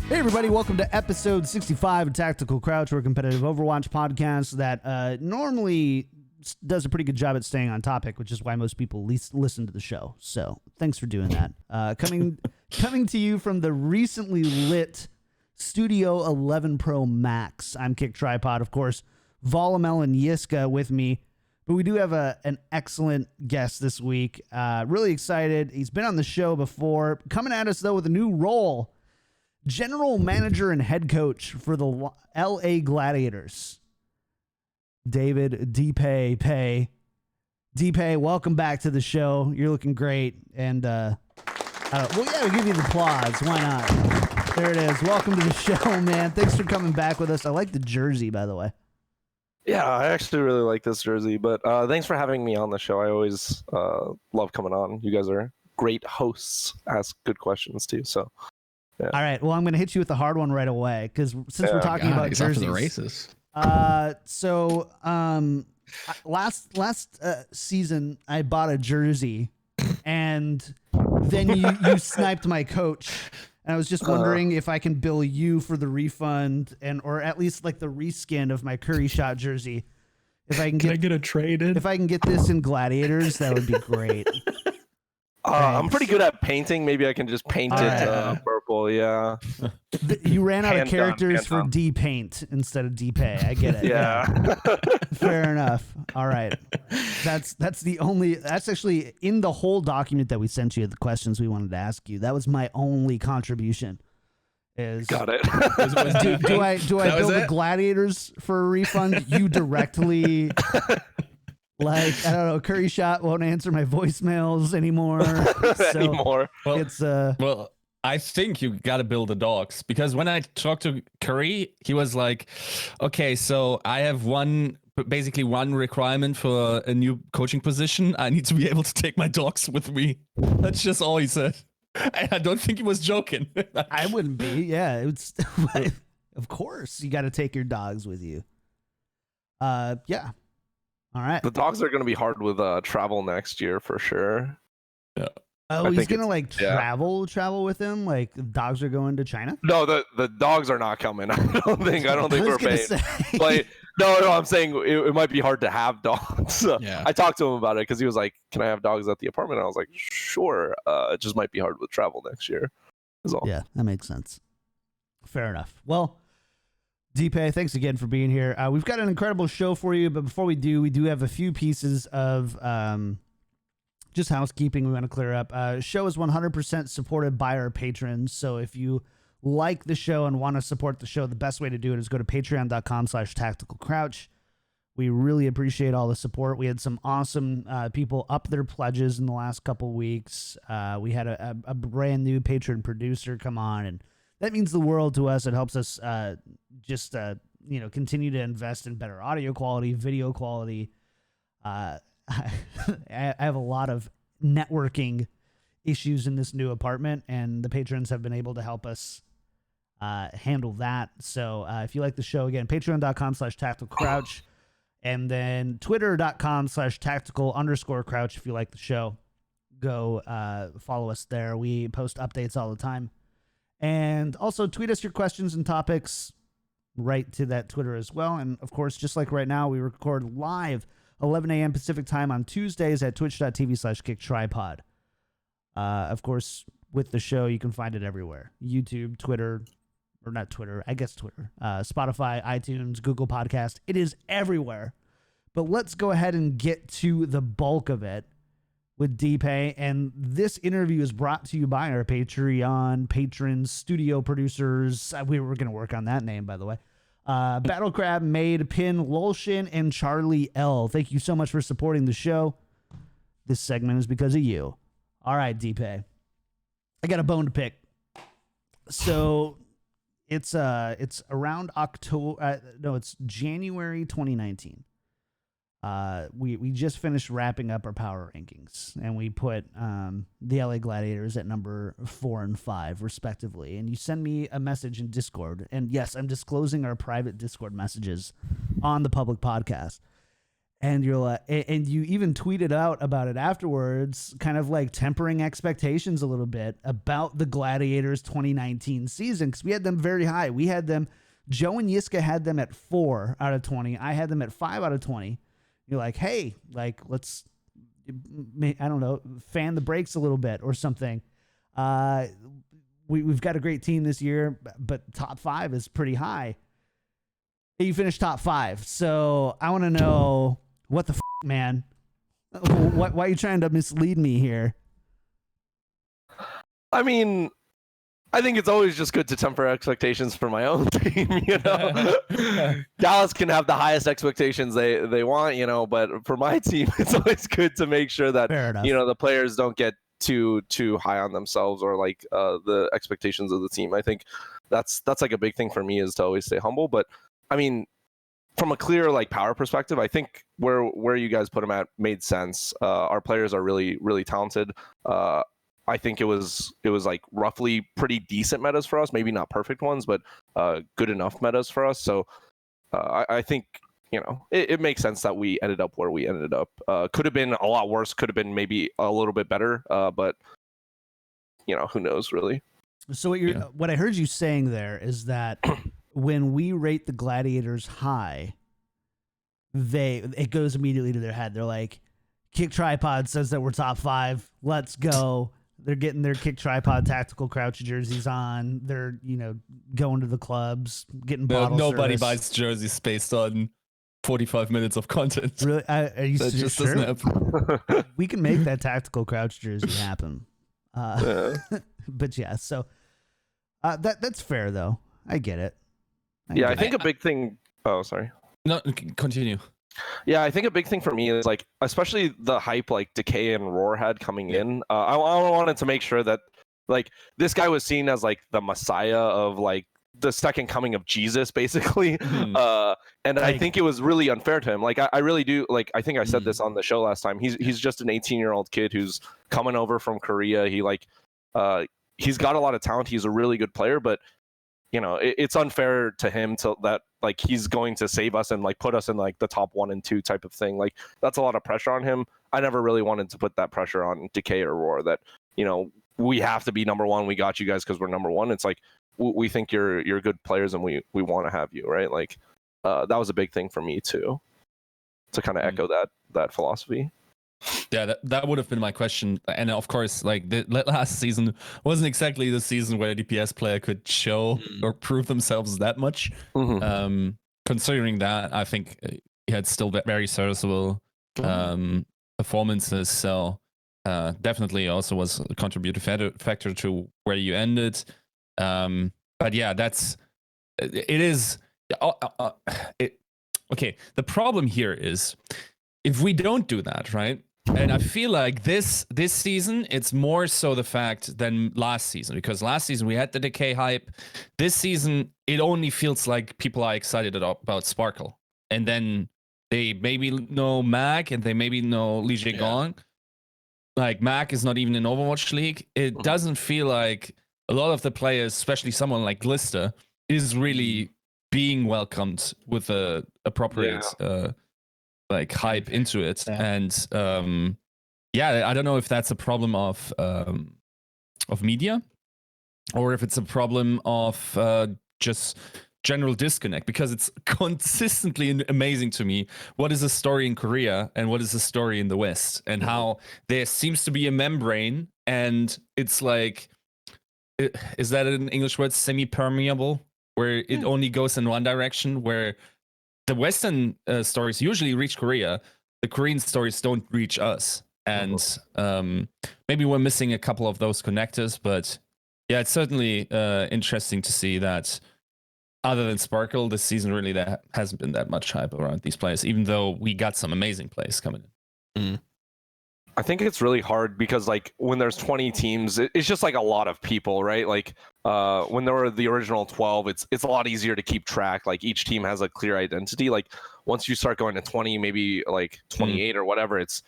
Hey everybody, welcome to episode 65 of Tactical Crouch. We're a competitive Overwatch podcast that normally does a pretty good job at staying on topic, which is why most people listen to the show. So thanks for doing that. Coming to you from the recently lit Studio 11 Pro Max. I'm KickedTripod, of course. Volamel and Yiska with me. But we do have an excellent guest this week. Really excited. He's been on the show before. Coming at us, though, with a new role. General manager and head coach for the LA Gladiators. David DPei. DPei, welcome back to the show. You're looking great. And, we'll give you the applause. Why not? There it is. Welcome to the show, man. Thanks for coming back with us. I like the jersey, by the way. Yeah, I actually really like this jersey, but thanks for having me on the show. I always love coming on. You guys are great hosts, ask good questions too. So, yeah. All right, well, I'm going to hit you with the hard one right away because since we're talking about jerseys, the races. Last season I bought a jersey, and then you sniped my coach. And I was just wondering if I can bill you for the refund or at least like the reskin of my CurryShot jersey. If I can I get a trade in? If I can get this in Gladiators, that would be great. I'm pretty good at painting. Maybe I can just paint it purple. Yeah. You ran out of characters for DPaint instead of DPei. I get it. Yeah. Fair enough. All right. That's actually in the whole document that we sent you, the questions we wanted to ask you. That was my only contribution. Got it. Do I bill the Gladiators for a refund? You directly. Like, I don't know, CurryShot won't answer my voicemails anymore. Well, I think you got to build the dogs, because when I talked to Curry, he was like, okay, so I have basically one requirement for a new coaching position. I need to be able to take my dogs with me. That's just all he said. I don't think he was joking. I wouldn't be. Yeah, it's of course you got to take your dogs with you. Yeah. All right. The dogs are going to be hard with travel next year for sure. Yeah. Oh, he's going to travel with him? Like the dogs are going to China? No, the dogs are not coming. I don't think we're paying. Like, no, I'm saying it might be hard to have dogs. Yeah. I talked to him about it because he was like, can I have dogs at the apartment? And I was like, sure. It just might be hard with travel next year. Is all. Yeah, that makes sense. Fair enough. Well, DPei, thanks again for being here. We've got an incredible show for you, but before we do have a few pieces of just housekeeping we want to clear up. Show is 100% supported by our patrons, so if you like the show and want to support the show, the best way to do it is go to patreon.com/tacticalcrouch. We really appreciate all the support. We had some awesome people up their pledges in the last couple weeks. We had a brand new patron producer come on, and that means the world to us. It helps us continue to invest in better audio quality, video quality. I have a lot of networking issues in this new apartment, and the patrons have been able to help us handle that. So if you like the show, again, patreon.com/tacticalcrouch, and then twitter.com/tactical_crouch. If you like the show, go follow us there. We post updates all the time. And also tweet us your questions and topics right to that Twitter as well. And of course, just like right now, we record live 11 a.m. Pacific time on Tuesdays at twitch.tv/KickedTripod. Of course, with the show, you can find it everywhere. YouTube, Twitter, or not Twitter, I guess Twitter, Spotify, iTunes, Google Podcast. It is everywhere. But let's go ahead and get to the bulk of it with DPei, and this interview is brought to you by our Patreon patrons, studio producers. We were going to work on that name, by the way. Battlecrab, Maid, Pin, Lulshin, and Charlie L. Thank you so much for supporting the show. This segment is because of you. All right, DPei. I got a bone to pick. So it's around October. No, it's January 2019. We just finished wrapping up our power rankings, and we put the LA Gladiators at number 4 and 5 respectively. And you send me a message in Discord, and yes, I'm disclosing our private Discord messages on the public podcast. And you're like, and you even tweeted out about it afterwards, kind of like tempering expectations a little bit about the Gladiators 2019 season, because we had them very high. We had them, Joe and Yiska had them at 4 out of 20. I had them at 5 out of 20. You're like, hey, like, let's, I don't know, fan the brakes a little bit or something. We've got a great team this year, but top 5 is pretty high. You finished top 5. So I want to know, what the man? Why are you trying to mislead me here? I mean, I think it's always just good to temper expectations for my own team, you know. Dallas can have the highest expectations they want, you know, but for my team, it's always good to make sure that, you know, the players don't get too high on themselves or like the expectations of the team. I think that's like a big thing for me, is to always stay humble. But I mean, from a clear like power perspective, I think where you guys put them at made sense. Our players are really talented. I think it was like roughly pretty decent metas for us, maybe not perfect ones, but good enough metas for us. So I think, you know, it makes sense that we ended up where we ended up. Could have been a lot worse, could have been maybe a little bit better, but you know, who knows really. So what I heard you saying there is that when we rate the Gladiators high, it goes immediately to their head. They're like, KickedTripod says that we're top 5. Let's go. They're getting their KickedTripod tactical crouch jerseys on. They're, you know, going to the clubs, getting bottle nobody service. buys jerseys based on 45 minutes of content. Really? Are you that just sure? doesn't happen. We can make that tactical crouch jersey happen. But yeah, so that's fair though. I get it. I think a big thing. Oh, sorry. No, continue. Yeah, I think a big thing for me is like, especially the hype like DPei and Roar had coming in. I wanted to make sure that like this guy was seen as like the messiah of like the second coming of Jesus, basically. And I think it was really unfair to him. Like I really do. Like I think I said this on the show last time. He's just an 18-year-old kid who's coming over from Korea. He like he's got a lot of talent. He's a really good player, but you know, it's unfair to him to that like he's going to save us and like put us in like the top 1 and 2 type of thing. Like that's a lot of pressure on him. I never really wanted to put that pressure on DPei or Roar that, you know, we have to be number 1. We got you guys because we're number 1. It's like we think you're good players and we want to have you, right? Like that was a big thing for me too, to kind of echo that philosophy. Yeah, that would have been my question. And of course, like the last season wasn't exactly the season where a DPS player could show or prove themselves that much. Considering that, I think he had still very serviceable performances. So definitely also was a contributing factor to where you ended. But yeah, it is. Okay, the problem here is if we don't do that, right? And I feel like this season, it's more so the fact than last season, because last season we had the DPei hype. This season, it only feels like people are excited about Sparkle. And then they maybe know Mag and they maybe know Li Jiegong. Like Mag is not even in Overwatch League. It doesn't feel like a lot of the players, especially someone like Glister, is really being welcomed with a appropriate like hype into it. And I don't know if that's a problem of media or if it's a problem of just general disconnect, because it's consistently amazing to me what is a story in Korea and what is a story in the West, and how there seems to be a membrane, and it's like, is that an English word, semi-permeable, where it only goes in one direction, where the Western stories usually reach Korea, the Korean stories don't reach us. And maybe we're missing a couple of those connectors, but yeah, it's certainly interesting to see that other than Sparkle, this season really there hasn't been that much hype around these players, even though we got some amazing plays coming in. I think it's really hard because like when there's 20 teams, it's just like a lot of people, right? Like when there were the original 12, it's a lot easier to keep track. Like each team has a clear identity. Like once you start going to 20, maybe like 28 or whatever, it's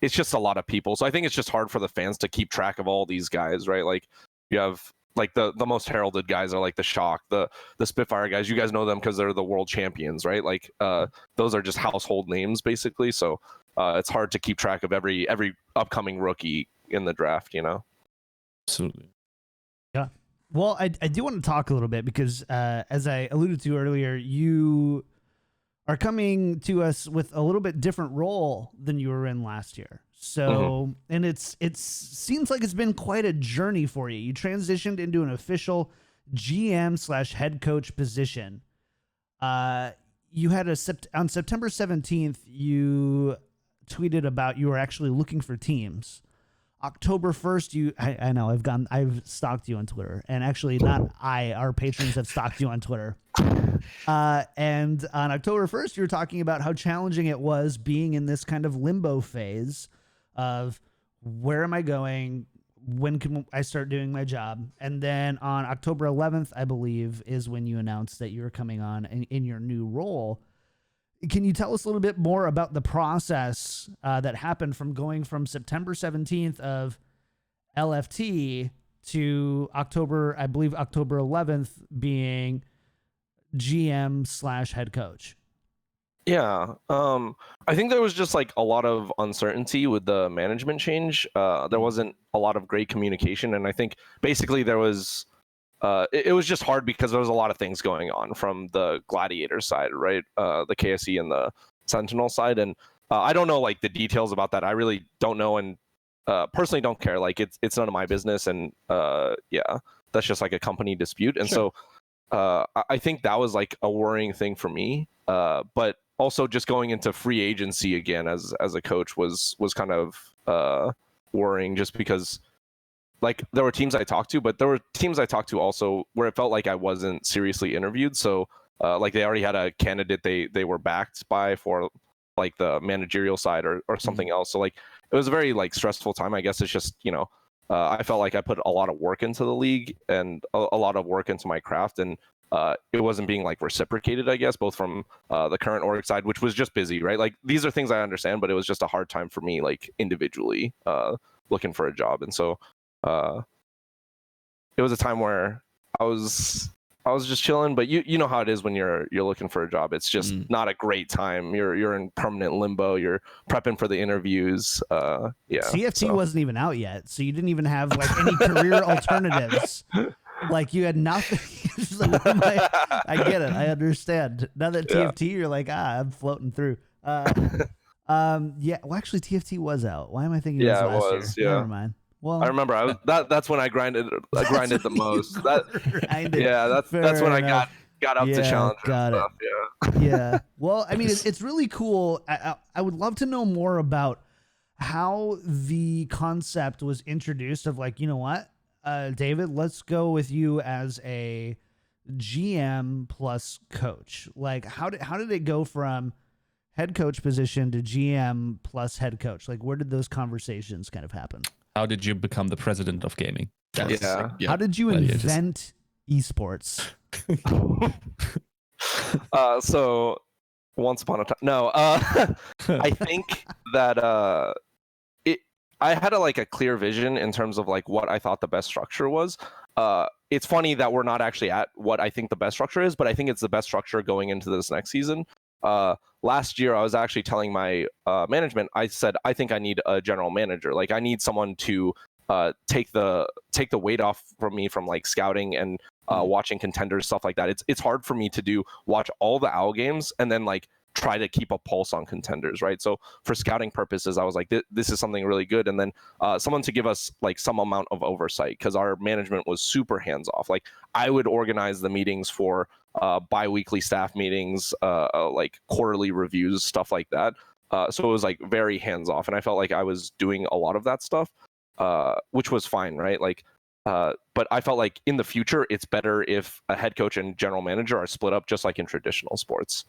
just a lot of people. So I think it's just hard for the fans to keep track of all these guys, right? Like you have like the most heralded guys are like the Shock, the Spitfire guys. You guys know them because they're the world champions, right? Like those are just household names basically. So it's hard to keep track of every upcoming rookie in the draft, you know. Absolutely. Yeah. Well, I do want to talk a little bit because as I alluded to earlier, you are coming to us with a little bit different role than you were in last year. So, and it seems like it's been quite a journey for you. You transitioned into an official GM/head coach position. You had on September 17th, you tweeted about you were actually looking for teams. October 1st, I know I've stalked you on Twitter, and actually not our patrons have stalked you on Twitter. And on October 1st, you were talking about how challenging it was being in this kind of limbo phase of where am I going? When can I start doing my job? And then on October 11th, I believe, is when you announced that you were coming on in your new role. Can you tell us a little bit more about the process that happened from going from September 17th of LFT to October 11th being GM/head coach? Yeah. I think there was just like a lot of uncertainty with the management change. There wasn't a lot of great communication. And I think basically there was, it was just hard because there was a lot of things going on from the Gladiators side, right? The KSE and the Sentinel side. And I don't know like the details about that. I really don't know. And personally don't care. Like it's none of my business. And yeah, that's just like a company dispute. And Sure. so I think that was like a worrying thing for me. But also just going into free agency again as a coach was kind of worrying, just because like there were teams I talked to, but there were teams I talked to also where it felt like I wasn't seriously interviewed. So like they already had a candidate they were backed by for like the managerial side or something else. So like it was a very like stressful time. I guess it's just, you know, I felt like I put a lot of work into the league and a lot of work into my craft, and it wasn't being like reciprocated, I guess, both from the current org side, which was just busy, right? Like these are things I understand, but it was just a hard time for me, like individually looking for a job. And so it was a time where I was just chilling, but you know how it is when you're looking for a job. It's just not a great time. You're in permanent limbo. You're prepping for the interviews. Yeah. CFT wasn't even out yet, so you didn't even have like any career alternatives. Like you had nothing. Like, I get it. I understand. Now that TFT, you're like, I'm floating through. Yeah. Well, actually, TFT was out. Why am I thinking? Yeah, it was it last was. year? Yeah. Never mind. Well, I remember that's when I grinded the most. That's when I got up to challenger and stuff. Yeah. Yeah. Well, I mean, it's really cool. I would love to know more about how the concept was introduced of like, you know what, David, let's go with you as a GM plus coach. Like, how did it go from head coach position to GM plus head coach? Like, where did those conversations kind of happen? How did you become the president of gaming? Yeah. How did you invent esports? So once upon a time, no, I think that I had a clear vision in terms of like what I thought the best structure was. It's funny that we're not actually at what I think the best structure is, but I think it's the best structure going into this next season. Last year, I was actually telling my management, I said, I think I need a general manager. Like I need someone to take the weight off from me from like scouting and watching contenders, stuff like that. It's hard for me to watch all the OWL games and then like try to keep a pulse on contenders, right? So for scouting purposes, I was like, this is something really good. And then someone to give us like some amount of oversight, because our management was super hands off. Like I would organize the meetings for bi-weekly staff meetings, like quarterly reviews, stuff like that. So it was like very hands off, and I felt like I was doing a lot of that stuff, which was fine, right? Like, but I felt like in the future, it's better if a head coach and general manager are split up, just like in traditional sports.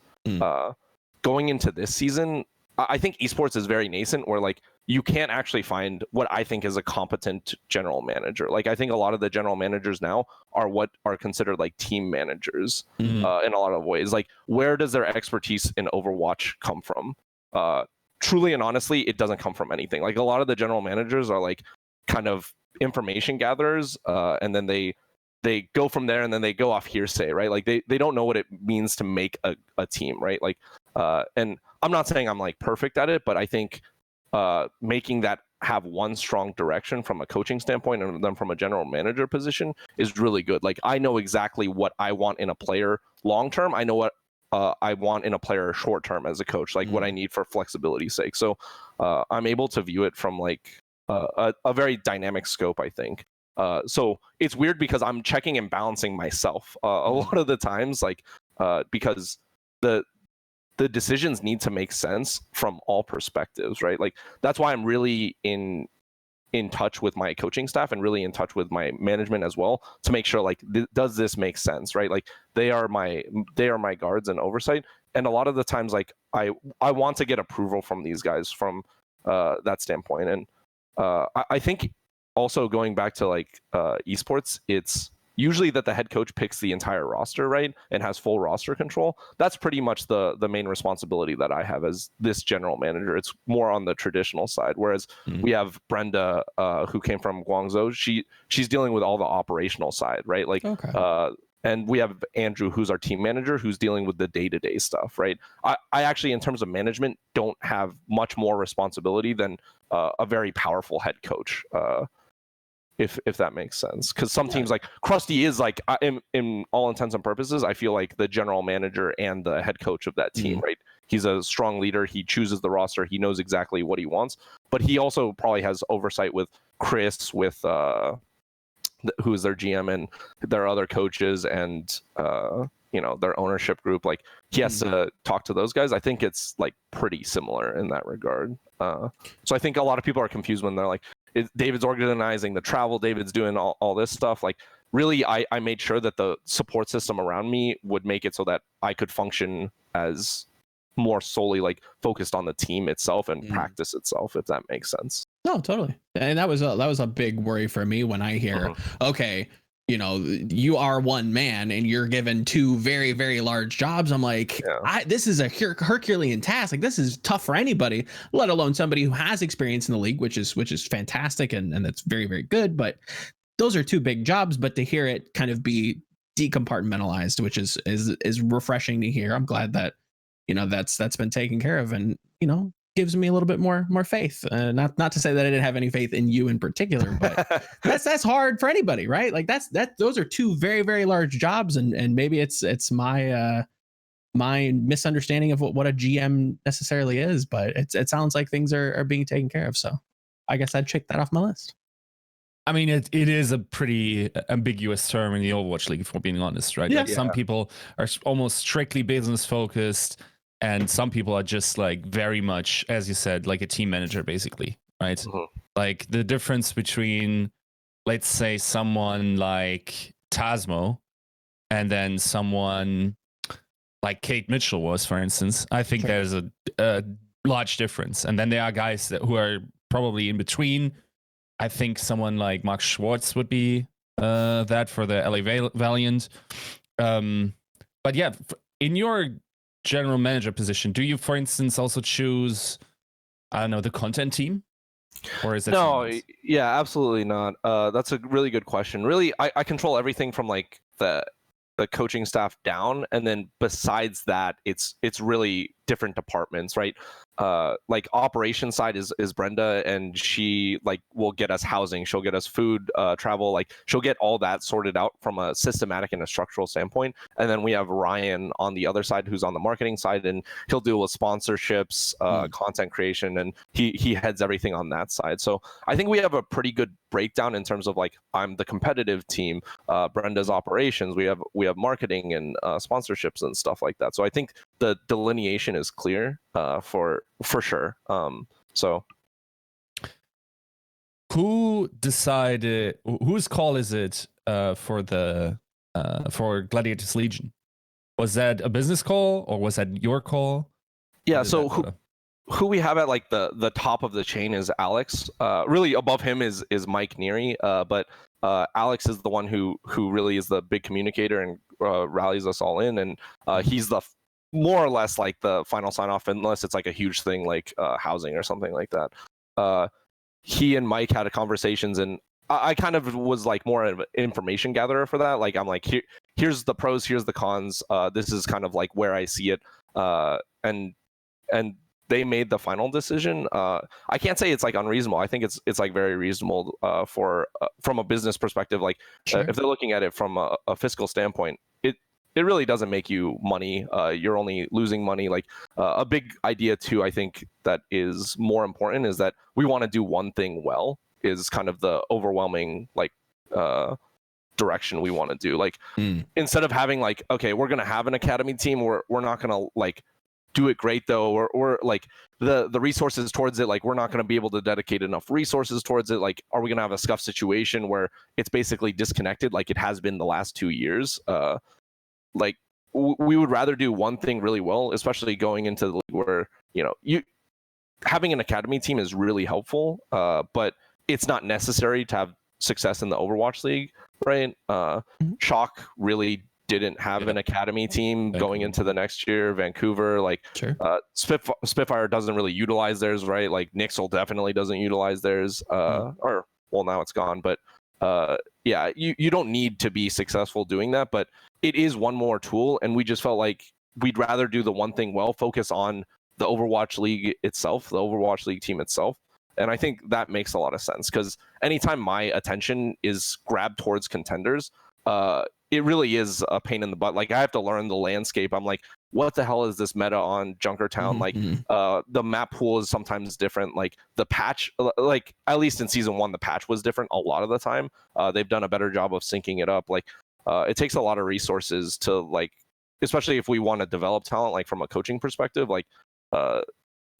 Going into this season, I think esports is very nascent, where like you can't actually find what I think is a competent general manager. Like I think a lot of the general managers now are what are considered like team managers in a lot of ways. Like where does their expertise in Overwatch come from? Truly and honestly, it doesn't come from anything. Like a lot of the general managers are like kind of information gatherers, and then they they go from there and then they go off hearsay, right? Like they don't know what it means to make a team, right? Like and I'm not saying I'm like perfect at it, but I think making that have one strong direction from a coaching standpoint and then from a general manager position is really good. Like I know exactly what I want in a player long term. I know what I want in a player short term as a coach, like what I need for flexibility's sake. So I'm able to view it from like a very dynamic scope, I think. So it's weird because I'm checking and balancing myself a lot of the times, like because the decisions need to make sense from all perspectives, right? Like that's why I'm really in touch with my coaching staff and really in touch with my management as well to make sure like does this make sense, right? Like they are my guards and oversight, and a lot of the times like I want to get approval from these guys from that standpoint. And I think also going back to like esports, it's usually that the head coach picks the entire roster, right, and has full roster control. That's pretty much the main responsibility that I have as this general manager. It's more on the traditional side, whereas we have Brenda, who came from Guangzhou. She's dealing with all the operational side, right? Like, and we have Andrew, who's our team manager, who's dealing with the day-to-day stuff, right? I actually, in terms of management, don't have much more responsibility than a very powerful head coach. If that makes sense, because some teams like Krusty is like in all intents and purposes, I feel like the general manager and the head coach of that team, right? He's a strong leader. He chooses the roster. He knows exactly what he wants, but he also probably has oversight with Chris, with who is their GM and their other coaches, and their ownership group. Like he has to talk to those guys. I think it's like pretty similar in that regard. So I think a lot of people are confused when they're like, David's organizing the travel, David's doing all this stuff. Like really, I made sure that the support system around me would make it so that I could function as more solely like focused on the team itself and practice itself, if that makes sense. No, totally. And that was a big worry for me when I hear, okay, you are one man and you're given two very, very large jobs. I'm like, this is a Herculean task. Like this is tough for anybody, let alone somebody who has experience in the league, which is fantastic. And that's very, very good. But those are two big jobs, but to hear it kind of be decompartmentalized, which is refreshing to hear. I'm glad that, that's been taken care of, and, gives me a little bit more faith. Not to say that I didn't have any faith in you in particular, but that's hard for anybody, right? Like those are two very, very large jobs, and maybe it's my my misunderstanding of what a GM necessarily is, but it sounds like things are being taken care of. So I guess I'd check that off my list. I mean, it is a pretty ambiguous term in the Overwatch League, if we're being honest, right? Like some people are almost strictly business focused, and some people are just like very much, as you said, like a team manager, basically, right? Like the difference between, let's say, someone like Tasmo and then someone like Kate Mitchell was, for instance, I think there's a large difference. And then there are guys who are probably in between. I think someone like Mark Schwartz would be that for the LA Valiant. But yeah, in your general manager position, do you, for instance, also choose, I don't know, the content team? Or is it no? Yeah, absolutely not. That's a really good question. Really, I control everything from like the coaching staff down, and then besides that, it's really different departments, right? Like operations side is Brenda, and she like will get us housing, she'll get us food, travel, like she'll get all that sorted out from a systematic and a structural standpoint. And then we have Ryan on the other side, who's on the marketing side, and he'll deal with sponsorships, content creation, and he heads everything on that side. So I think we have a pretty good breakdown in terms of like, I'm the competitive team, Brenda's operations, we have marketing and sponsorships and stuff like that. So I think the delineation is clear for sure. So who decided, whose call is it for Gladiators Legion? Was that a business call or was that your call? Yeah, so who we have at like the top of the chain is Alex. Really above him is Mike Neary, but Alex is the one who really is the big communicator and rallies us all in, and he's the more or less like the final sign off, unless it's like a huge thing like housing or something like that. He and Mike had conversations, and I kind of was like more of an information gatherer for that. Like I'm like, here's the pros, here's the cons. This is kind of like where I see it. And they made the final decision. I can't say it's like unreasonable. I think it's like very reasonable for from a business perspective. Like if they're looking at it from a fiscal standpoint, it really doesn't make you money. You're only losing money. Like a big idea too, I think that is more important is that we want to do one thing well. Is kind of the overwhelming like direction we want to do. Like instead of having like, okay, we're gonna have an academy team, we're not gonna like do it great though, or like the resources towards it, like we're not gonna be able to dedicate enough resources towards it. Like, are we gonna have a scuff situation where it's basically disconnected like it has been the last 2 years? Like we would rather do one thing really well, especially going into the league where you having an academy team is really helpful, but it's not necessary to have success in the Overwatch League, right? Shock really didn't have an academy team going into the next year. Vancouver, like Spitfire doesn't really utilize theirs, right? Like Nixel definitely doesn't utilize theirs, or well, now it's gone. But yeah, you don't need to be successful doing that, but it is one more tool, and we just felt like we'd rather do the one thing well, focus on the Overwatch League itself, the Overwatch League team itself. And I think that makes a lot of sense because anytime my attention is grabbed towards contenders, it really is a pain in the butt. Like I have to learn the landscape. I'm like, what the hell is this meta on Junkertown? Like the map pool is sometimes different. Like the patch, like at least in season 1, the patch was different a lot of the time. They've done a better job of syncing it up. Like it takes a lot of resources to like, especially if we want to develop talent, like from a coaching perspective, like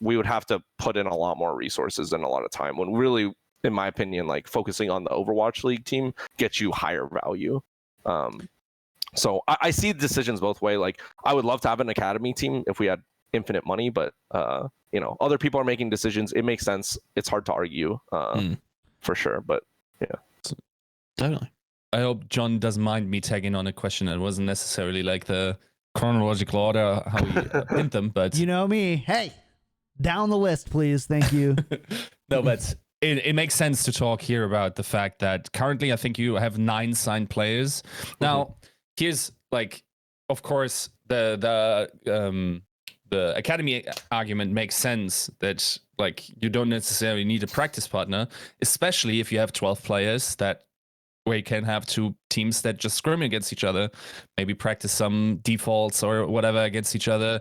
we would have to put in a lot more resources and a lot of time when really, in my opinion, like focusing on the Overwatch League team gets you higher value. So I see decisions both way. Like I would love to have an academy team if we had infinite money, but other people are making decisions. It makes sense. It's hard to argue for sure, but yeah. Definitely. I hope John doesn't mind me tagging on a question that wasn't necessarily like the chronological order how we pinned them, but you know me. Hey, down the list, please. Thank you. No, but it makes sense to talk here about the fact that currently I think you have 9 signed players. Now, here's like, of course, the academy argument makes sense that like you don't necessarily need a practice partner, especially if you have 12 players where you can have 2 teams that just scrim against each other, maybe practice some defaults or whatever against each other.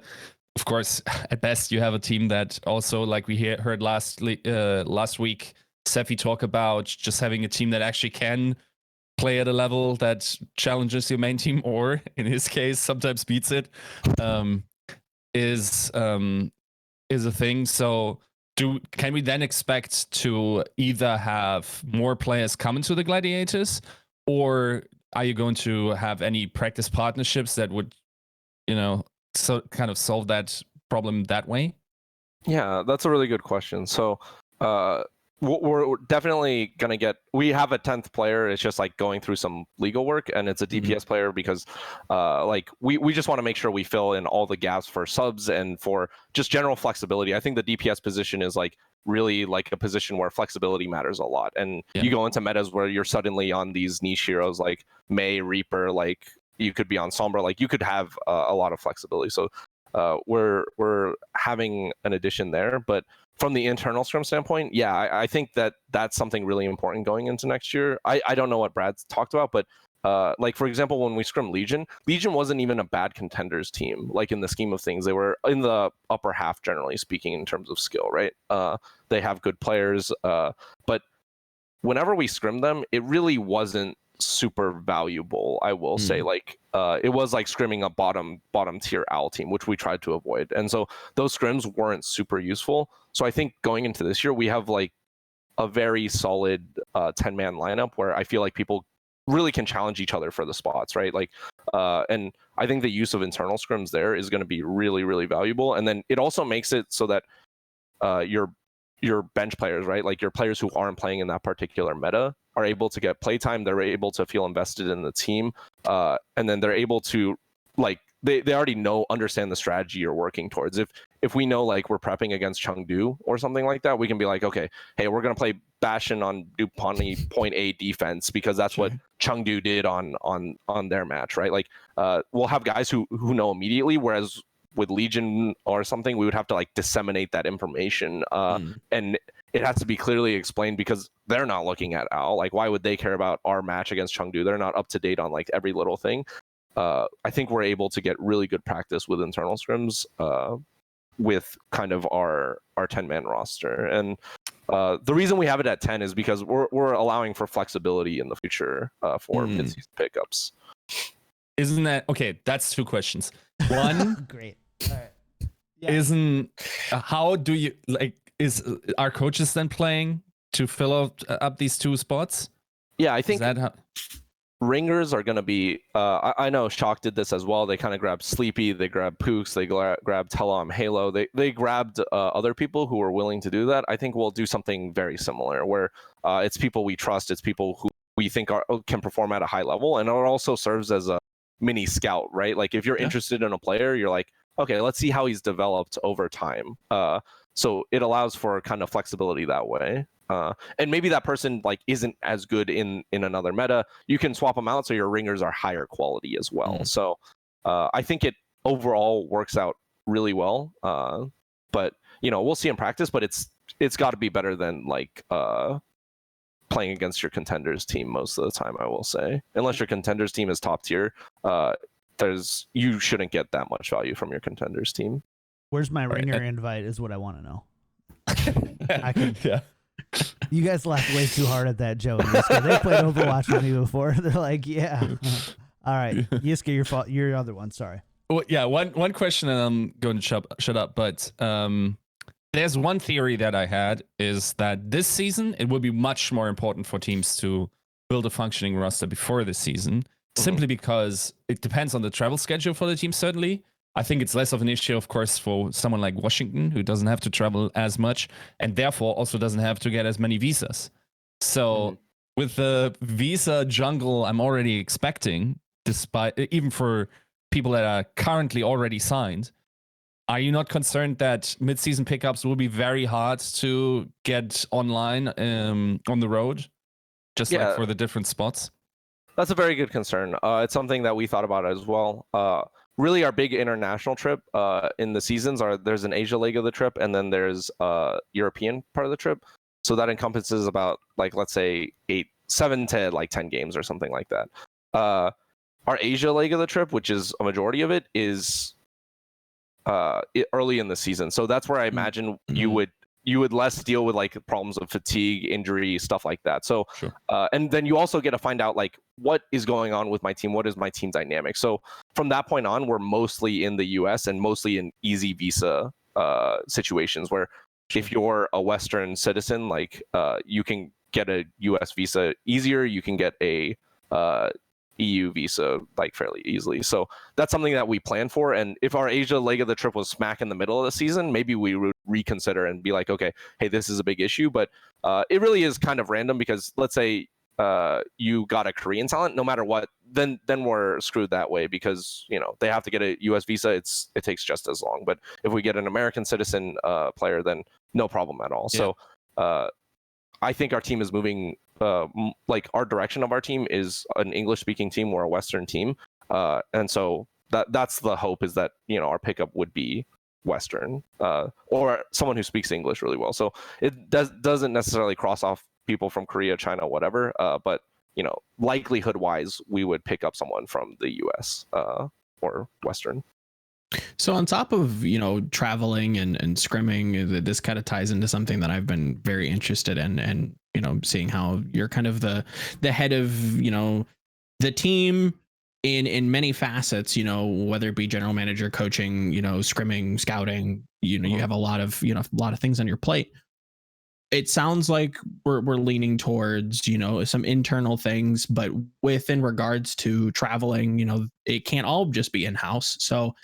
Of course, at best, you have a team that also, like we heard last week, Sephi talk about just having a team that actually can play at a level that challenges your main team, or in his case, sometimes beats it, is a thing. So can we then expect to either have more players come into the Gladiators, or are you going to have any practice partnerships that would, so kind of solve that problem that way? Yeah, that's a really good question. So we're definitely going to we have a 10th player. It's just like going through some legal work, and it's a DPS player because like we just want to make sure we fill in all the gaps for subs and for just general flexibility. I think the DPS position is like really like a position where flexibility matters a lot. And you go into metas where you're suddenly on these niche heroes like Mei, Reaper, like you could be on Sombra, like you could have a lot of flexibility. So we're having an addition there. But from the internal scrum standpoint, yeah, I think that's something really important going into next year. I don't know what Brad's talked about, but like for example, when we scrim Legion wasn't even a bad contenders team. Like in the scheme of things, they were in the upper half, generally speaking, in terms of skill, right? They have good players, but whenever we scrim them, it really wasn't super valuable, I will say. Like it was like scrimming a bottom tier OWL team, which we tried to avoid, and so those scrims weren't super useful. So I think going into this year, we have like a very solid 10-man lineup where I feel like people really can challenge each other for the spots, right? Like and I think the use of internal scrims there is going to be really, really valuable. And then it also makes it so that your bench players, right, like your players who aren't playing in that particular meta, are able to get playtime. They're able to feel invested in the team, and then they're able to like they already understand the strategy you're working towards. If we know like we're prepping against Chengdu or something like that, we can be like, okay, hey, we're gonna play Bastion on Dupont point A defense because that's what Chengdu did on their match, right? Like we'll have guys who know immediately, whereas with Legion or something, we would have to like disseminate that information, and it has to be clearly explained because they're not looking at Al. Like, why would they care about our match against Chengdu? They're not up to date on like every little thing. I think we're able to get really good practice with internal scrims with kind of our 10-man roster. And the reason we have it at 10 is because we're allowing for flexibility in the future for mid-season pickups. Isn't that okay? That's two questions. One, great. All right. Yeah. Isn't how do you like? Is our coaches then playing to fill up these two spots? Yeah, I think that how... ringers are going to be. I know Shock did this as well. They kind of grabbed Sleepy, they grabbed Pooks, they grabbed Telom, Halo. They grabbed other people who were willing to do that. I think we'll do something very similar where it's people we trust, it's people who we think can perform at a high level, and it also serves as a mini scout, right? Like if you're interested in a player, you're like, okay, let's see how he's developed over time. So it allows for kind of flexibility that way. And maybe that person like isn't as good in another meta. You can swap them out so your ringers are higher quality as well. So I think it overall works out really well. But we'll see in practice. But it's got to be better than like playing against your contenders team most of the time. I will say, unless your contenders team is top tier, you shouldn't get that much value from your contenders team. Where's my ringer invite is what I want to know. Yeah. You guys laughed way too hard at that, Joe and Yiska. They played Overwatch with me before. They're like, yeah. All right. Yiska, you're your other one. Sorry. Well, yeah, one question and I'm going to shut up. But there's one theory that I had is that this season, it would be much more important for teams to build a functioning roster before this season, simply because it depends on the travel schedule for the team, certainly. I think it's less of an issue, of course, for someone like Washington, who doesn't have to travel as much and therefore also doesn't have to get as many visas. So with the visa jungle I'm already expecting, despite even for people that are currently already signed, are you not concerned that mid-season pickups will be very hard to get online on the road, just like for the different spots? That's a very good concern. It's something that we thought about as well. Really, our big international trip in the seasons there's an Asia leg of the trip, and then there's European part of the trip. So that encompasses about like, let's say 7 to like 10 games or something like that. Our Asia leg of the trip, which is a majority of it, is early in the season. So that's where I imagine you would less deal with like problems of fatigue, injury, stuff like that. So, and then you also get to find out like what is going on with my team, what is my team dynamic. So from that point on, we're mostly in the US and mostly in easy visa situations where if you're a Western citizen, like you can get a US visa easier, you can get a EU visa like fairly easily. So that's something that we plan for. And if our Asia leg of the trip was smack in the middle of the season, maybe we would reconsider and be like, okay, hey, this is a big issue. But it really is kind of random because let's say you got a Korean talent, no matter what, then we're screwed that way because they have to get a US visa. It takes just as long. But if we get an American citizen player, then no problem at all. So I think our team is moving. Like our direction of our team is an English-speaking team. We're a Western team, and so that's the hope is that our pickup would be Western or someone who speaks English really well. So it doesn't necessarily cross off people from Korea, China, whatever. But likelihood-wise, we would pick up someone from the U.S. Or Western. So on top of, traveling and scrimming, this kind of ties into something that I've been very interested in and, seeing how you're kind of the head of, the team in many facets, whether it be general manager, coaching, scrimming, scouting, you have a lot of things on your plate. It sounds like we're leaning towards, some internal things, but within regards to traveling, it can't all just be in-house. So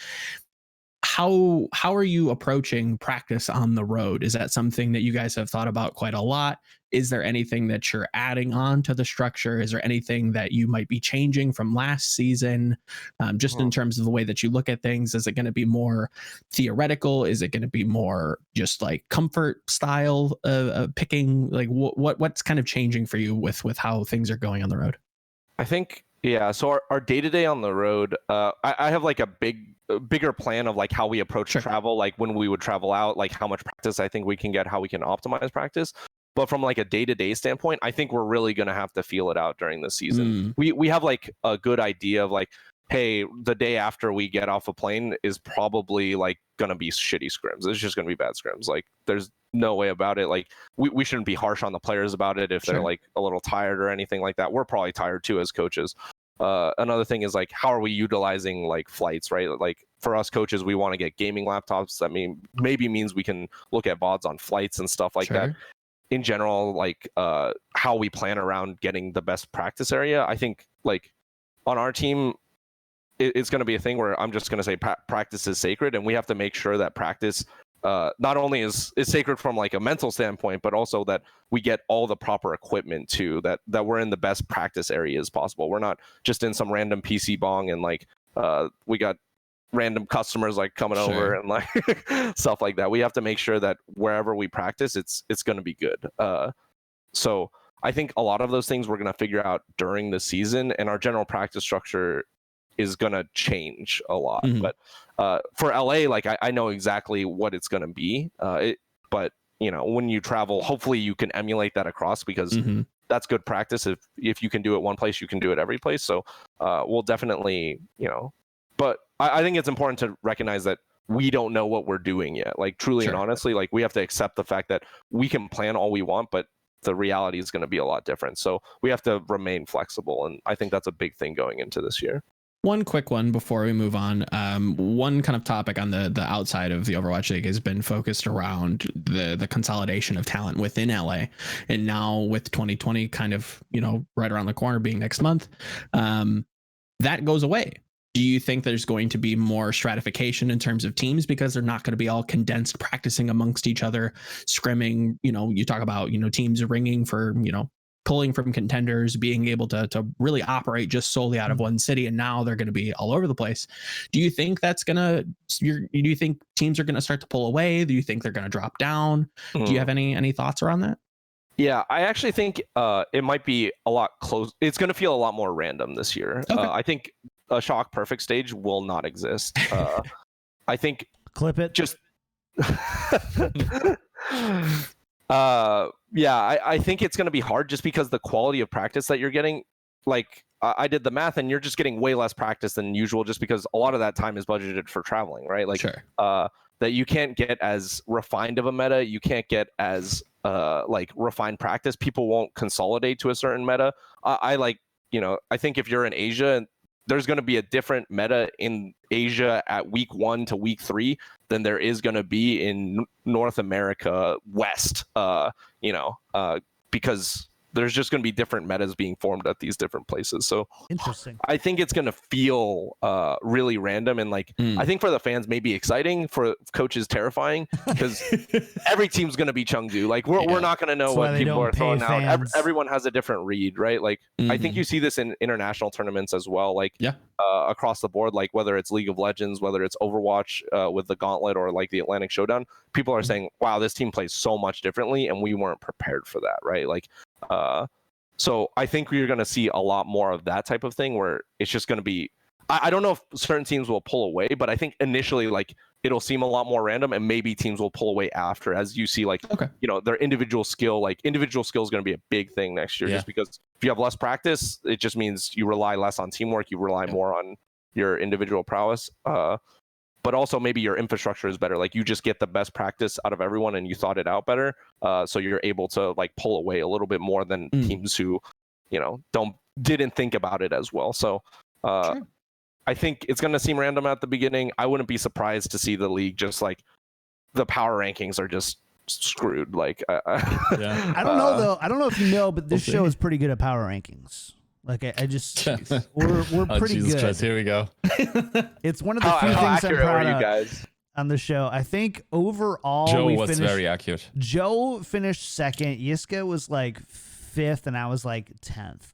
how are you approaching practice on the road? Is that something that you guys have thought about quite a lot? Is there anything that you're adding on to the structure? Is there anything that you might be changing from last season? Just in terms of the way that you look at things, is it going to be more theoretical? Is it going to be more just like comfort style picking? Like what's kind of changing for you with how things are going on the road? I think, yeah. So our day-to-day on the road, I have like a bigger plan of like how we approach travel, like when we would travel out, like how much practice I think we can get, how we can optimize practice. But from like a day-to-day standpoint, I think we're really going to have to feel it out during the season. We have like a good idea of like, hey, the day after we get off a plane is probably like going to be shitty scrims. It's just going to be bad scrims. Like there's no way about it. Like we shouldn't be harsh on the players about it if they're like a little tired or anything like that. We're probably tired too as coaches. Another thing is like, how are we utilizing like flights, right? Like for us coaches, we want to get gaming laptops. That maybe means we can look at VODs on flights and stuff like that. In general, like how we plan around getting the best practice area. I think like on our team, it's going to be a thing where I'm just going to say practice is sacred, and we have to make sure that practice not only is sacred from like a mental standpoint, but also that we get all the proper equipment too, that we're in the best practice areas possible. We're not just in some random PC bong and like we got random customers like coming over and like stuff like that. We have to make sure that wherever we practice, it's going to be good. So I think a lot of those things we're going to figure out during the season, and our general practice structure is going to change a lot. But for LA, like I know exactly what it's going to be. But you know, when you travel, hopefully you can emulate that across, because that's good practice. If you can do it one place, you can do it every place. So we'll definitely, you know, but I think it's important to recognize that we don't know what we're doing yet. Like truly and honestly, like we have to accept the fact that we can plan all we want, but the reality is going to be a lot different. So we have to remain flexible. And I think that's a big thing going into this year. One quick one before we move on. One kind of topic on the outside of the Overwatch League has been focused around the consolidation of talent within LA. And now with 2020 kind of, you know, right around the corner being next month, that goes away. Do you think there's going to be more stratification in terms of teams because they're not going to be all condensed practicing amongst each other, scrimming? You know, you talk about, you know, teams ringing for, you know, pulling from contenders, being able to really operate just solely out of one city, and now they're going to be all over the place. Do you think that's do you think teams are going to start to pull away? Do you think they're going to drop down? Do you have any thoughts around that? Yeah, I actually think it might be a lot close. It's going to feel a lot more random this year. I think a Shock Perfect stage will not exist. I think clip it. Just I think it's going to be hard just because the quality of practice that you're getting, like I did the math, and you're just getting way less practice than usual just because a lot of that time is budgeted for traveling, right? Like that you can't get as refined of a meta. You can't get as like refined practice. People won't consolidate to a certain meta. I like, you know, I think if you're in Asia, there's going to be a different meta in Asia at week 1 to week 3 than there is going to be in North America West, you know, because there's just going to be different metas being formed at these different places. So interesting. I think it's going to feel really random, and like I think for the fans maybe exciting, for coaches terrifying, because every team's going to be Chengdu. Like we're not going to know what people are throwing out. Everyone has a different read, right? Like I think you see this in international tournaments as well, like across the board, like whether it's League of Legends, whether it's Overwatch with the Gauntlet, or like the Atlantic Showdown, people are saying, wow, this team plays so much differently and we weren't prepared for that, right? Like so I think we're going to see a lot more of that type of thing, where it's just going to be, I don't know if certain teams will pull away, but I think initially like it'll seem a lot more random, and maybe teams will pull away after, as you see like, you know, their individual skill is going to be a big thing next year, just because if you have less practice, it just means you rely less on teamwork, you rely more on your individual prowess. But also maybe your infrastructure is better. Like you just get the best practice out of everyone and you thought it out better. So you're able to like pull away a little bit more than teams who, you know, didn't think about it as well. So I think it's going to seem random at the beginning. I wouldn't be surprised to see the league just like the power rankings are just screwed. Like, I don't know though. I don't know if you know, but this show is pretty good at power rankings. Like I just we're pretty good. Here we go. It's one of the few things I'm proud of. You guys? on the show. I think overall Joe we was finished. very accurate. Joe finished second. Yiska was like 5th, and I was like 10th.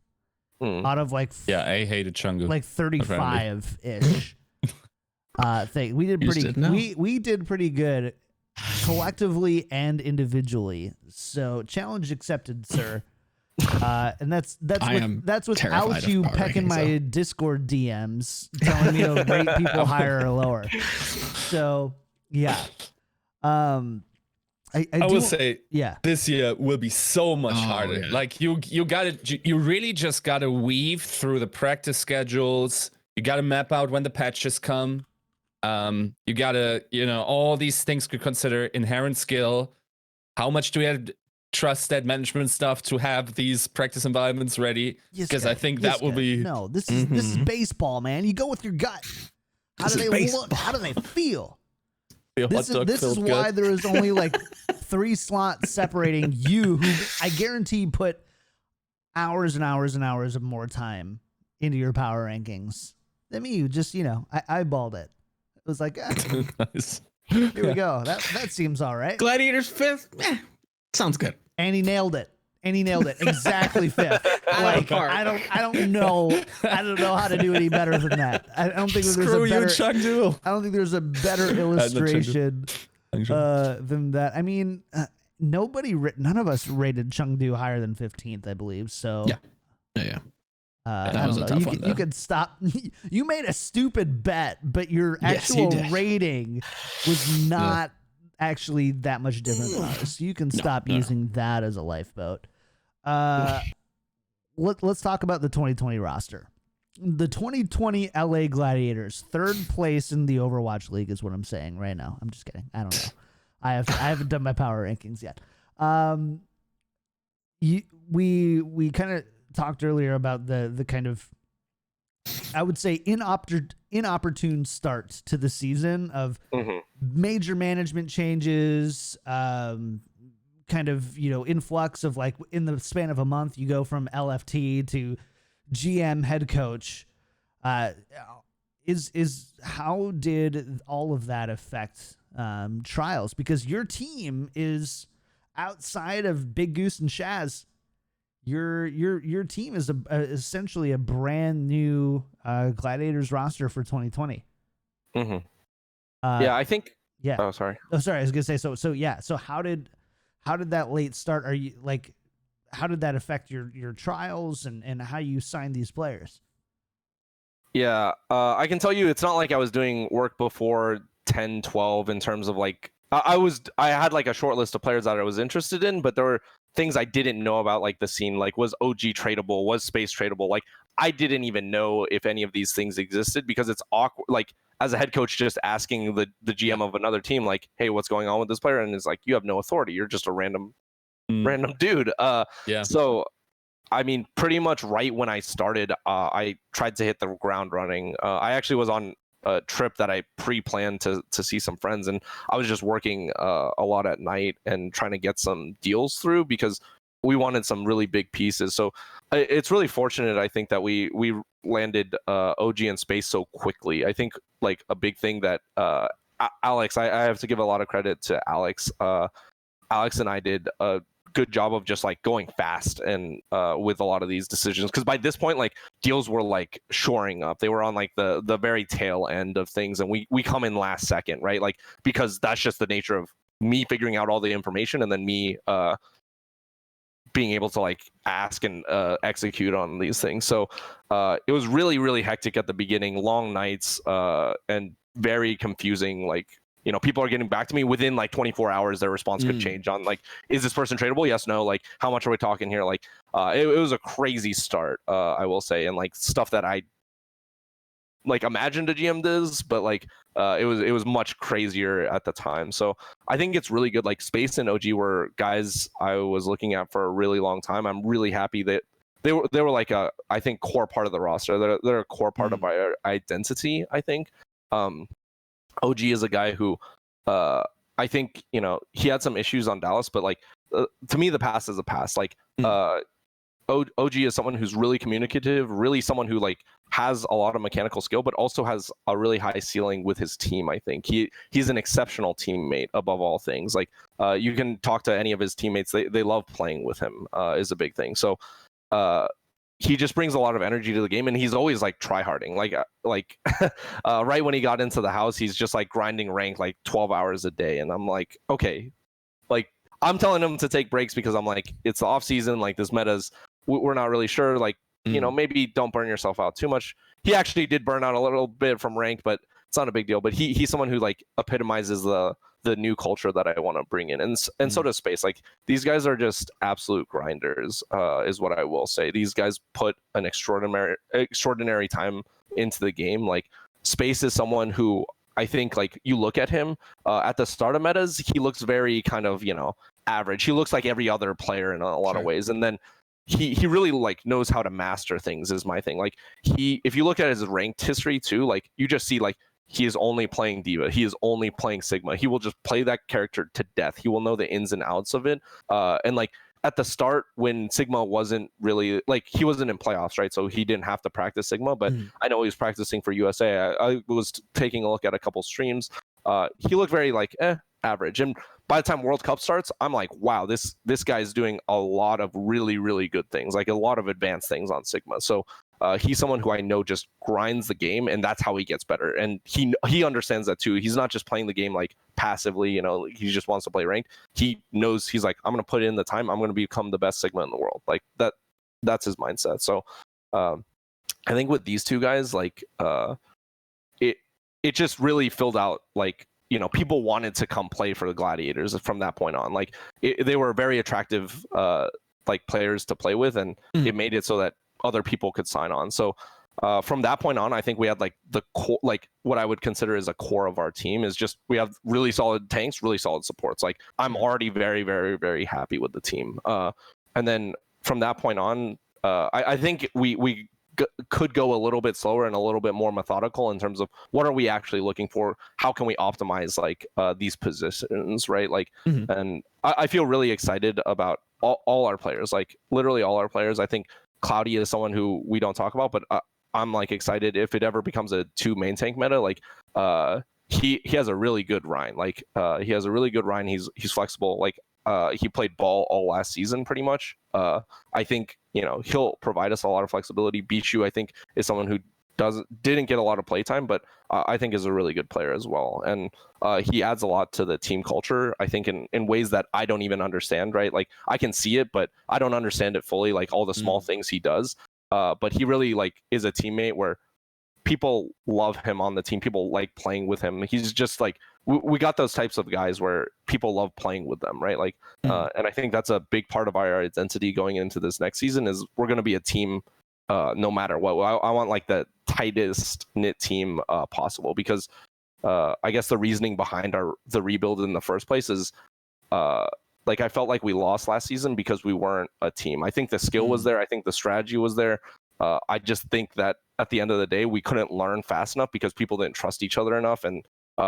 Out of like Yeah, I hated Chungu. like 35 ish. Thing we did we did pretty good collectively and individually. So challenge accepted, sir. And that's without you pecking my Discord DMs telling me to rate people higher or lower. So yeah. I will say, yeah, this year will be so much harder. Yeah. Like you really just gotta weave through the practice schedules. You gotta map out when the patches come. You gotta, all these things could consider inherent skill. How much do we have trust that management stuff to have these practice environments ready? Because I think that will be no. This is baseball, man. You go with your gut. How do they look? How do they feel? This is why there is only like 3 slots separating you, who I guarantee put hours and hours and hours of more time into your power rankings than me. You just, I eyeballed it. It was like, nice. Here we go. That seems all right. Gladiators 5th. Sounds good. And he nailed it. Exactly 5th. Like I don't know how to do any better than that. I don't think there's a better. Chengdu. I don't think there's a better illustration than that. I mean, none of us rated Chengdu higher than 15th, I believe. So yeah. That was a tough one. You could stop. You made a stupid bet, but your actual rating was not actually that much different than ours. So you can stop using that as a lifeboat. Let's talk about the 2020 roster. The 2020 LA Gladiators, 3rd place in the Overwatch League is what I'm saying right now. I'm just kidding. I don't know. I haven't done my power rankings yet. We kind of talked earlier about the kind of, I would say, inopportune start to the season of major management changes, kind of, influx of, like, in the span of a month, you go from LFT to GM head coach. Is how did all of that affect trials? Because your team is outside of Big Goose and Shaz. Your team is essentially a brand new Gladiators roster for 2020. Yeah, I think. Yeah. Oh, sorry. Oh, sorry. I was gonna say so. Yeah. So how did that late start? Are you like, how did that affect your trials and how you signed these players? Yeah, I can tell you, it's not like I was doing work before 10, 12 in terms of like I had like a short list of players that I was interested in, but there were things I didn't know about, like the scene, like was OG tradable, was space tradable. Like I didn't even know if any of these things existed, because it's awkward. Like as a head coach, just asking the GM of another team, like, hey, what's going on with this player? And it's like, you have no authority. You're just a random dude. So, I mean, pretty much right when I started, I tried to hit the ground running. I actually was on a trip that I pre-planned to see some friends, and I was just working a lot at night and trying to get some deals through because we wanted some really big pieces. So it's really fortunate, I think, that we landed OG in space so quickly. I think like a big thing that Alex, I have to give a lot of credit to Alex. Alex and I did a good job of just like going fast and with a lot of these decisions, because by this point, like, deals were like shoring up. They were on like the very tail end of things, and we come in last second, right? Like, because that's just the nature of me figuring out all the information and then me being able to like ask and execute on these things. So it was really, really hectic at the beginning, long nights and very confusing. Like, you know, people are getting back to me within like 24 hours. Their response could change on like, is this person tradable? Yes, no. Like, how much are we talking here? Like, it was a crazy start, I will say, and like stuff that I like imagined a GM does, but like it was much crazier at the time. So I think it's really good. Like Space and OG were guys I was looking at for a really long time. I'm really happy that they were like a, I think, core part of the roster. They're a core part of our identity, I think. OG is a guy who I think, you know, he had some issues on Dallas, but like to me the past is a past. Like OG is someone who's really communicative, really someone who like has a lot of mechanical skill, but also has a really high ceiling with his team. I think he's an exceptional teammate above all things. Like you can talk to any of his teammates; they love playing with him. Is a big thing. So he just brings a lot of energy to the game, and he's always like tryharding. Like right when he got into the house, he's just like grinding rank like 12 hours a day, and I'm like, okay, like I'm telling him to take breaks because I'm like, it's the off season, like this meta's we're not really sure, like you know, maybe don't burn yourself out too much. He actually did burn out a little bit from ranked, but it's not a big deal. But he's someone who like epitomizes the new culture that I want to bring in, and so does Space. Like these guys are just absolute grinders, is what I will say. These guys put an extraordinary time into the game. Like Space is someone who I think like you look at him at the start of metas, he looks very kind of, you know, average. He looks like every other player in a lot of ways, and then he really like knows how to master things is my thing. Like if you look at his ranked history too, like you just see like he is only playing D.Va, he is only playing Sigma. He will just play that character to death. He will know the ins and outs of it. And like at the start when Sigma wasn't really like he wasn't in playoffs, right? So he didn't have to practice Sigma, but I know he was practicing for USA. I was taking a look at a couple streams. He looked very like average, and by the time World Cup starts, I'm like, wow, this guy's doing a lot of really, really good things, like a lot of advanced things on Sigma. So he's someone who I know just grinds the game, and that's how he gets better. And he understands that too. He's not just playing the game like passively, you know, he just wants to play ranked. He knows, he's like, I'm going to put in the time. I'm going to become the best Sigma in the world. Like that's his mindset. So I think with these two guys, like it just really filled out, like, you know, people wanted to come play for the Gladiators from that point on. Like they were very attractive like players to play with, and it made it so that other people could sign on. So from that point on, I think we had like the core, like what I would consider as a core of our team is just we have really solid tanks, really solid supports. Like I'm already very, very, very happy with the team. And then from that point on, I think we could go a little bit slower and a little bit more methodical in terms of what are we actually looking for, how can we optimize like these positions, right? Like and I feel really excited about all our players, like literally all our players. I think Cloudy is someone who we don't talk about, but I'm like excited if it ever becomes a 2 main tank meta. Like he has a really good Rhine, like he has a really good Rhine. He's flexible. Like he played ball all last season pretty much. I think, you know, he'll provide us a lot of flexibility. Bichu, I think, is someone who didn't get a lot of playtime, but I think is a really good player as well. And he adds a lot to the team culture, I think, in ways that I don't even understand, right? Like I can see it, but I don't understand it fully, like all the small things he does. But he really like is a teammate where people love him on the team. People like playing with him. He's just like, we got those types of guys where people love playing with them, right? Like, and I think that's a big part of our identity going into this next season is we're going to be a team no matter what. I want like the tightest knit team possible, because I guess the reasoning behind the rebuild in the first place is like I felt like we lost last season because we weren't a team. I think the skill was there. I think the strategy was there. I just think that at the end of the day, we couldn't learn fast enough because people didn't trust each other enough, and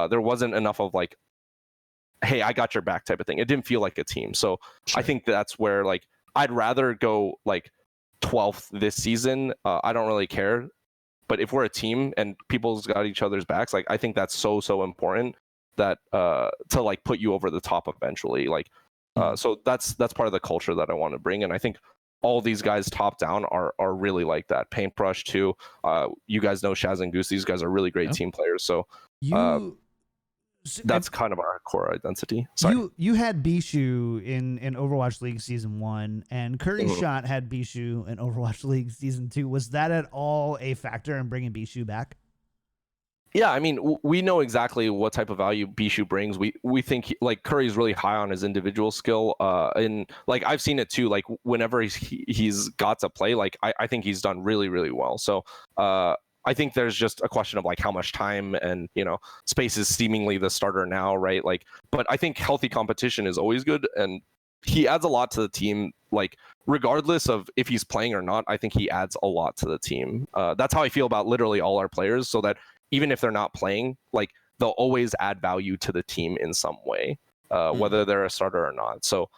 there wasn't enough of like, hey, I got your back type of thing. It didn't feel like a team. So I think that's where like I'd rather go like 12th this season. I don't really care. But if we're a team and people's got each other's backs, like I think that's so important that to like put you over the top eventually. Like so that's part of the culture that I want to bring. And I think all these guys top down are really like that. Paintbrush too. You guys know Shaoxing Goose. These guys are really great team players. So that's kind of our core identity. Sorry. You had Bichu in Overwatch League Season 1, and CurryShot had Bichu in Overwatch League Season 2. Was that at all a factor in bringing Bichu back? Yeah, I mean, we know exactly what type of value Bichu brings. We think like Curry's really high on his individual skill, and like I've seen it too. Like whenever he's got to play, like I think he's done really, really well. So I think there's just a question of like how much time, and you know, Space is seemingly the starter now, right? Like, but I think healthy competition is always good, and he adds a lot to the team. Like regardless of if he's playing or not, I think he adds a lot to the team. That's how I feel about literally all our players. So that even if they're not playing, like they'll always add value to the team in some way, whether they're a starter or not. So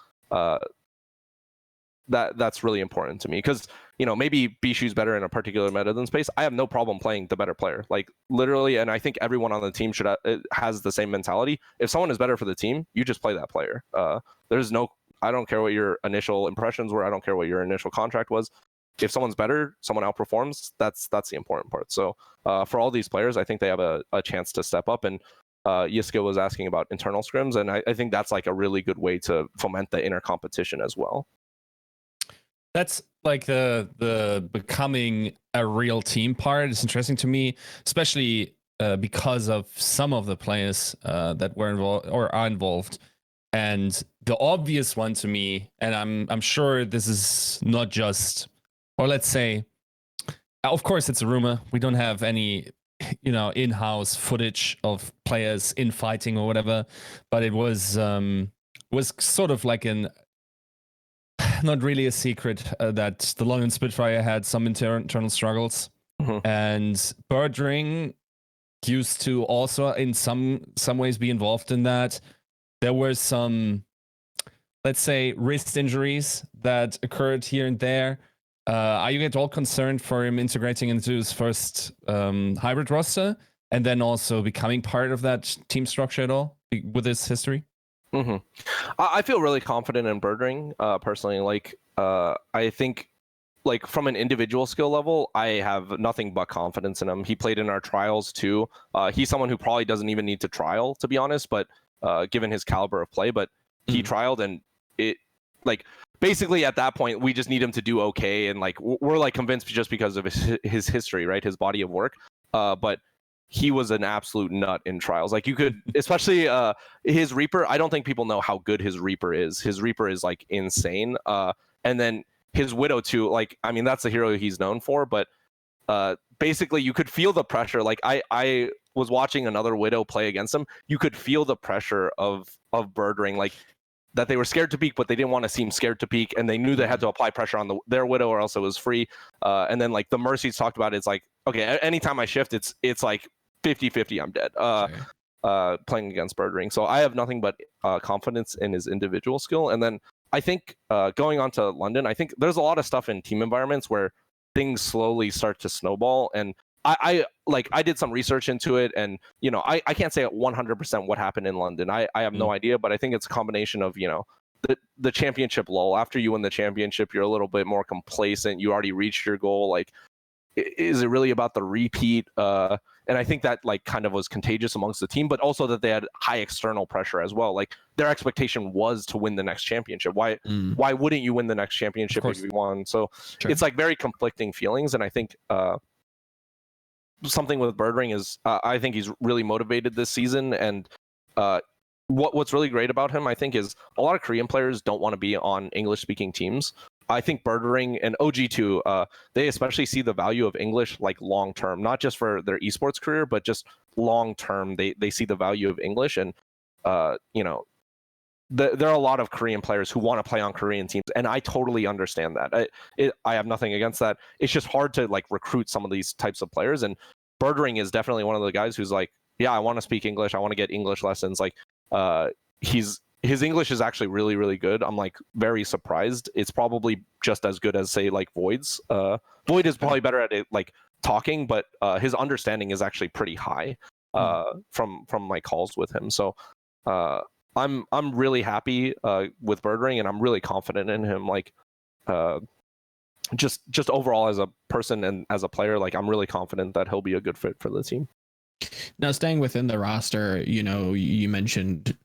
that's really important to me, because maybe Bishu's better in a particular meta than Space. I have no problem playing the better player, like literally, and I think everyone on the team has the same mentality. If someone is better for the team, you just play that player. I don't care what your initial impressions were. I don't care what your initial contract was. If someone's better, someone outperforms, that's the important part. So for all these players, I think they have a chance to step up. And Yiska was asking about internal scrims, and I think that's like a really good way to foment the inner competition as well. That's like the becoming a real team part. It's interesting to me, especially because of some of the players that were involved or are involved. And the obvious one to me, and I'm sure this is not just, or let's say, of course it's a rumor. We don't have any, in-house footage of players infighting or whatever, but it was sort of like not really a secret that the London Spitfire had some internal struggles, and Birdring used to also in some ways be involved in that. There were some, let's say, wrist injuries that occurred here and there. Are you at all concerned for him integrating into his first hybrid roster and then also becoming part of that team structure at all with his history? I feel really confident in Birdring personally. Like, I think, like, from an individual skill level, I have nothing but confidence in him. He played in our trials too. He's someone who probably doesn't even need to trial, to be honest, but given his caliber of play, but he trialed, and it, like, basically at that point we just need him to do okay, and like we're like convinced just because of his history, right, his body of work, but he was an absolute nut in trials. Like, you could, especially his Reaper, I don't think people know how good his Reaper is. His Reaper is like insane, and then his Widow too. Like, I mean, that's the hero he's known for, but basically you could feel the pressure. Like, I was watching another Widow play against him. You could feel the pressure of Birdring, like that they were scared to peek, but they didn't want to seem scared to peek, and they knew they had to apply pressure on their Widow or else it was free. And then like the Mercy's talked about, it's like, okay, anytime I shift, it's like 50-50, I'm dead. Playing against Birdring. So I have nothing but confidence in his individual skill. And then I think going on to London, I think there's a lot of stuff in team environments where things slowly start to snowball. And I did some research into it, and I can't say 100% what happened in London. I have no idea, but I think it's a combination of the championship lull. After you win the championship, you're a little bit more complacent. You already reached your goal. Like, is it really about the repeat? And I think that like kind of was contagious amongst the team, but also that they had high external pressure as well. Like, their expectation was to win the next championship. Why wouldn't you win the next championship if you won? So it's like very conflicting feelings, and I think something with Birdring is I think he's really motivated this season, and what's really great about him, I think, is a lot of Korean players don't want to be on English-speaking teams. I think Birdring and OG too, they especially see the value of English like long term, not just for their esports career, but just long term. They see the value of English, and there are a lot of Korean players who want to play on Korean teams, and I totally understand that. I have nothing against that. It's just hard to like recruit some of these types of players, and Birdring is definitely one of the guys who's like, yeah, I want to speak English. I want to get English lessons. Like, his English is actually really, really good. I'm like very surprised. It's probably just as good as, say, like Void's. Void is probably better at it, like talking, but his understanding is actually pretty high from my calls with him. So I'm really happy with Birdring, and I'm really confident in him. Like, just overall as a person and as a player, like, I'm really confident that he'll be a good fit for the team. Now, staying within the roster, you mentioned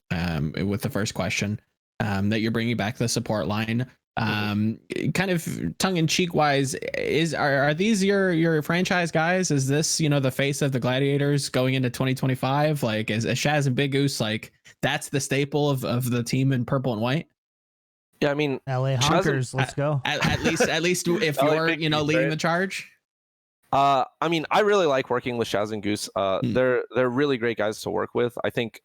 with the first question that you're bringing back the support line. Kind of tongue-in-cheek wise, are these your franchise guys? Is this the face of the Gladiators going into 2025? Like, is Shaz and Big Goose, like, that's the staple of the team in purple and white? Yeah, I mean, LA Honkers, let's go. At least if you're leading the charge. I mean, I really like working with Shaoxing Goose. They're really great guys to work with. I think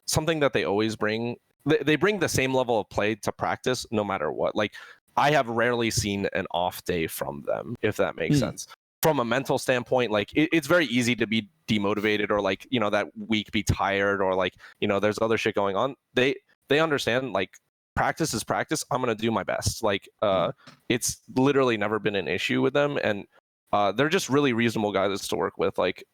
something that they always bring, they bring the same level of play to practice no matter what. Like, I have rarely seen an off day from them, if that makes sense. From a mental standpoint, like, it's very easy to be demotivated, or like, that week be tired, or like, there's other shit going on. They understand, like, practice is practice. I'm gonna do my best. Like it's literally never been an issue with them, and they're just really reasonable guys to work with. Like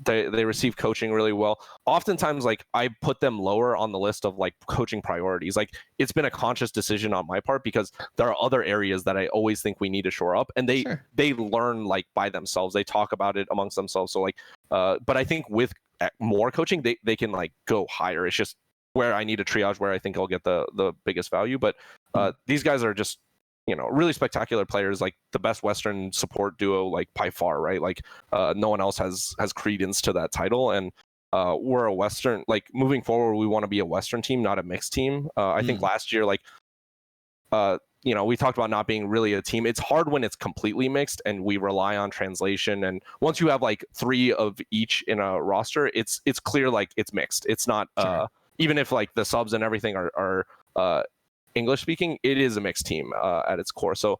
they receive coaching really well. Oftentimes, like I put them lower on the list of like coaching priorities. Like it's been a conscious decision on my part because there are other areas that I always think we need to shore up, and they learn like by themselves. They talk about it amongst themselves. So like, but I think with more coaching, they can like go higher. It's just where I need a triage where I think I'll get the biggest value. But these guys are just, you know, really spectacular players, like the best Western support duo, like by far, right? Like no one else has credence to that title, and we're a Western. Like moving forward, we want to be a Western team, not a mixed team. I think last year, like you know, we talked about not being really a team. It's hard when it's completely mixed and we rely on translation. And once you have like 3 of each in a roster, it's clear like it's mixed. It's not even if like the subs and everything are English speaking, it is a mixed team at its core. So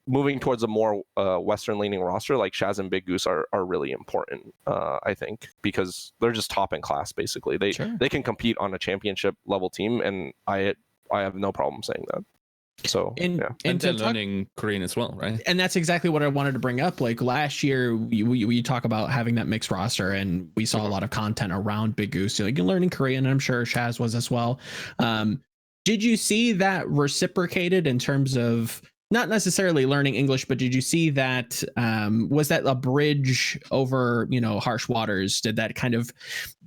moving towards a more Western leaning roster like Shaz and Big Goose are really important, I think, because they're just top in class basically. They can compete on a championship level team, and I have no problem saying that. So and they're learning Korean as well, right? And that's exactly what I wanted to bring up. Like last year, we talk about having that mixed roster, and we saw a lot of content around Big Goose. Like you're learning Korean, and I'm sure Shaz was as well. Did you see that reciprocated in terms of not necessarily learning English, but did you see that was that a bridge over, you know, harsh waters? Did that kind of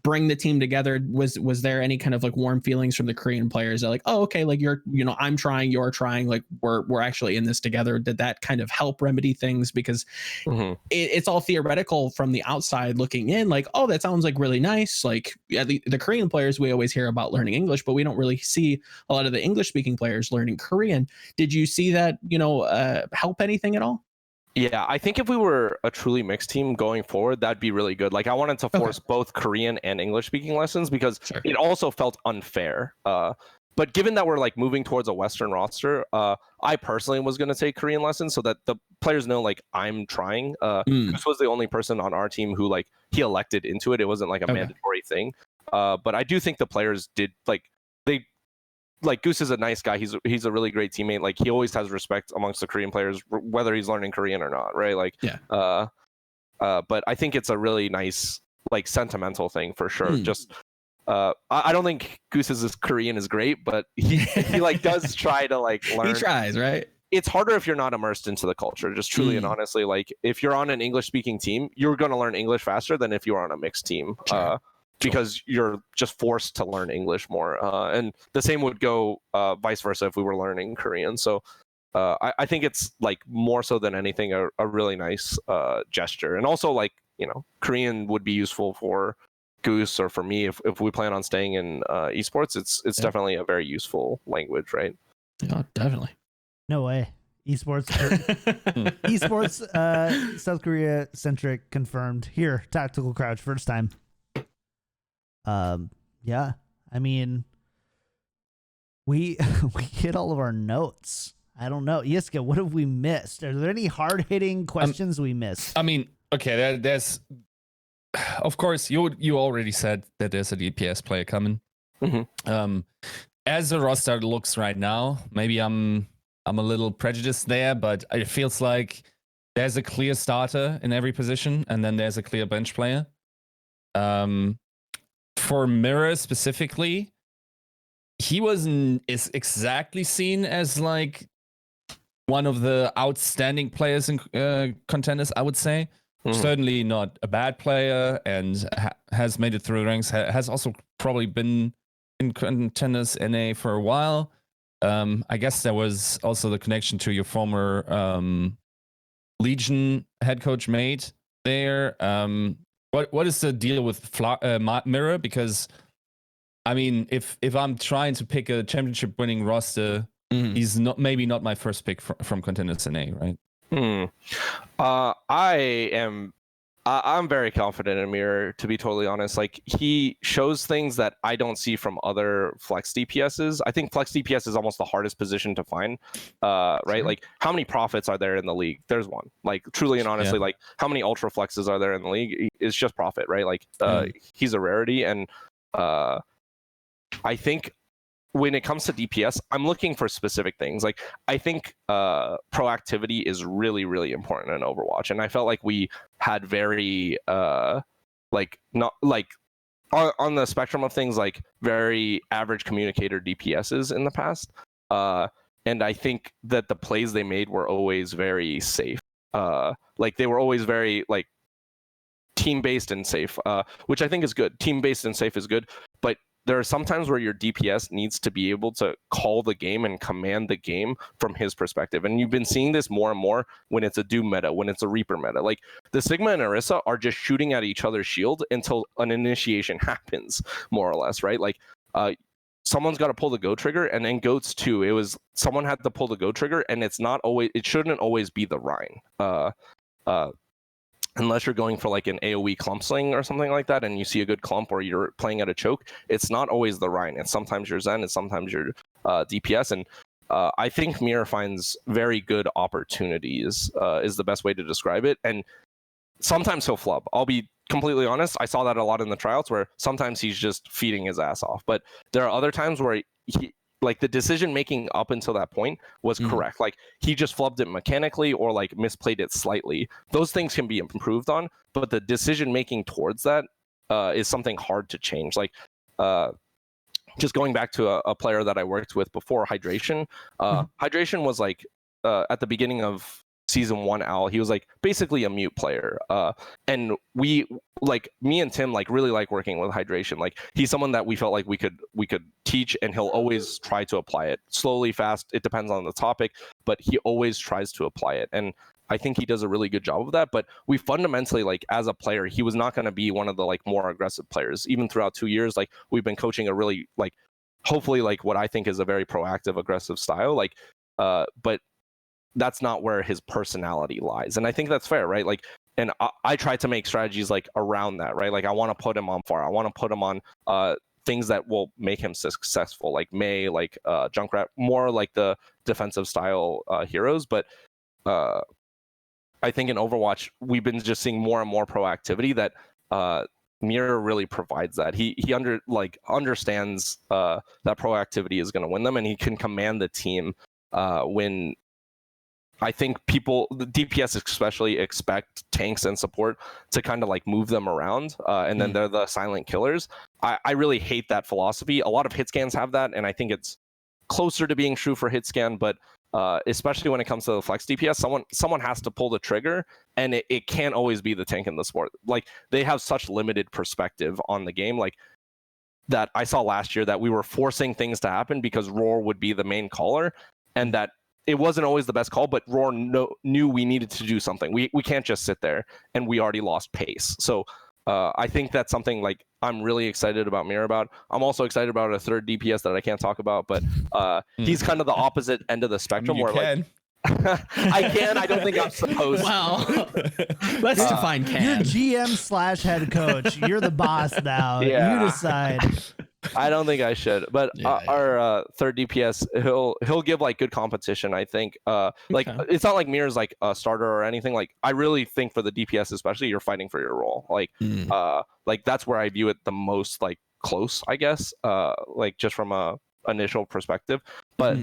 bring the team together? Was there any kind of like warm feelings from the Korean players that like, oh, okay, like you're, you know, I'm trying, you're trying, like we're actually in this together? Did that kind of help remedy things? Because it's all theoretical from the outside looking in, like, oh, that sounds like really nice. Like the Korean players, we always hear about learning English, but we don't really see a lot of the English speaking players learning Korean. Did you see that, you know, help anything at all? Yeah, I think if we were a truly mixed team going forward, that'd be really good. Like I wanted to force both Korean and English speaking lessons because it also felt unfair. But given that we're like moving towards a Western roster, I personally was going to take Korean lessons so that the players know like I'm trying. This was the only person on our team who like he elected into it. It wasn't like a mandatory thing. But I do think the players did like Goose is a nice guy. He's a really great teammate. Like he always has respect amongst the Korean players, whether he's learning Korean or not, right? Like but I think it's a really nice like sentimental thing for sure. Just I don't think Goose's Korean is great, but he like does try to like learn. He tries, right? It's harder if you're not immersed into the culture, just truly and honestly. Like if you're on an English speaking team, you're going to learn English faster than if you're on a mixed team. Because you're just forced to learn English more. And the same would go vice versa if we were learning Korean. So I think it's like more so than anything a really nice gesture. And also like, you know, Korean would be useful for Goose or for me if we plan on staying in esports. It's definitely a very useful language, right? Yeah, definitely. No way. Esports, South Korea centric confirmed here. Tactical Crouch, first time. Yeah, I mean, we hit all of our notes. I don't know, Yiska, what have we missed? Are there any hard hitting questions we missed? I mean, okay, there's of course you already said that there's a DPS player coming. As the roster looks right now, maybe I'm a little prejudiced there, but it feels like there's a clear starter in every position, and then there's a clear bench player. For Mirror specifically, he wasn't exactly seen as like one of the outstanding players in contenders, I would say. Certainly not a bad player, and has made it through the ranks. Has also probably been in contenders NA for a while. I guess there was also the connection to your former Legion head coach mate there. What is the deal with Mirror? Because I mean, if I'm trying to pick a championship winning roster, he's maybe not my first pick from contenders NA, right? I'm very confident in Mirror, to be totally honest. Like he shows things that I don't see from other flex DPSs. I think flex DPS is almost the hardest position to find, right? Like how many profits are there in the league? There's one. Like truly and honestly, like how many ultra flexes are there in the league? It's just profit, right? Like he's a rarity, and I think when it comes to DPS, I'm looking for specific things. Like I think proactivity is really, really important in Overwatch, and I felt like we had very like not like on the spectrum of things, like very average communicator DPSs in the past. And I think that the plays they made were always very safe. Like they were always very like team-based and safe, which I think is good. Team-based and safe is good, but there are some times where your DPS needs to be able to call the game and command the game from his perspective. And you've been seeing this more and more when it's a Doom meta, when it's a Reaper meta. Like the Sigma and Orisa are just shooting at each other's shield until an initiation happens, more or less, right? Like someone's got to pull the go trigger, and then Goats too. It was someone had to pull the go trigger, and it shouldn't always be the Rein. Unless you're going for like an AoE clump sling or something like that, and you see a good clump or you're playing at a choke, it's not always the Rein. It's sometimes your Zen, it's sometimes your DPS. And I think Mir finds very good opportunities, is the best way to describe it. And sometimes he'll flub. I'll be completely honest. I saw that a lot in the tryouts where sometimes he's just feeding his ass off. But there are other times where like the decision making up until that point was correct. Like he just flubbed it mechanically or like misplayed it slightly. Those things can be improved on, but the decision making towards that is something hard to change. Like just going back to a player that I worked with before, Hydration. Hydration was like at the beginning of season 1 Owl, he was like basically a mute player, and we like me and Tim like really like working with Hydration. Like he's someone that we felt like we could teach, and he'll always try to apply it slowly, fast, it depends on the topic, but he always tries to apply it, and I think he does a really good job of that. But we fundamentally, like as a player, he was not going to be one of the like more aggressive players. Even throughout 2 years, like we've been coaching a really like hopefully like what I think is a very proactive, aggressive style, like but that's not where his personality lies. And I think that's fair, right? Like, and I try to make strategies like around that, right? Like I want to put him on fire. I want to put him on things that will make him successful, like Mei, like Junkrat, more like the defensive style heroes. But I think in Overwatch, we've been just seeing more and more proactivity that Mir really provides that. He understands that proactivity is going to win them, and he can command the team when I think people, the DPS especially, expect tanks and support to kind of like move them around, and then they're the silent killers. I really hate that philosophy. A lot of hit scans have that, and I think it's closer to being true for hit scan, but especially when it comes to the flex DPS, someone has to pull the trigger, and it can't always be the tank in the sport. Like they have such limited perspective on the game, like that I saw last year, that we were forcing things to happen because Roar would be the main caller, and that it wasn't always the best call, but Roar knew we needed to do something. We can't just sit there, and we already lost pace. So I think that's something like I'm really excited about Mir about. I'm also excited about a third DPS that I can't talk about, but he's kind of the opposite end of the spectrum. You can. Like I can. I don't think I'm supposed. Well, let's define can. You're GM / head coach. You're the boss now. Yeah. You decide. I don't think I should, but our third DPS, he'll give like good competition. I think. Like it's not like Mir's like a starter or anything. Like I really think for the DPS, especially, you're fighting for your role. Like that's where I view it the most like close, I guess. Like just from a initial perspective, but.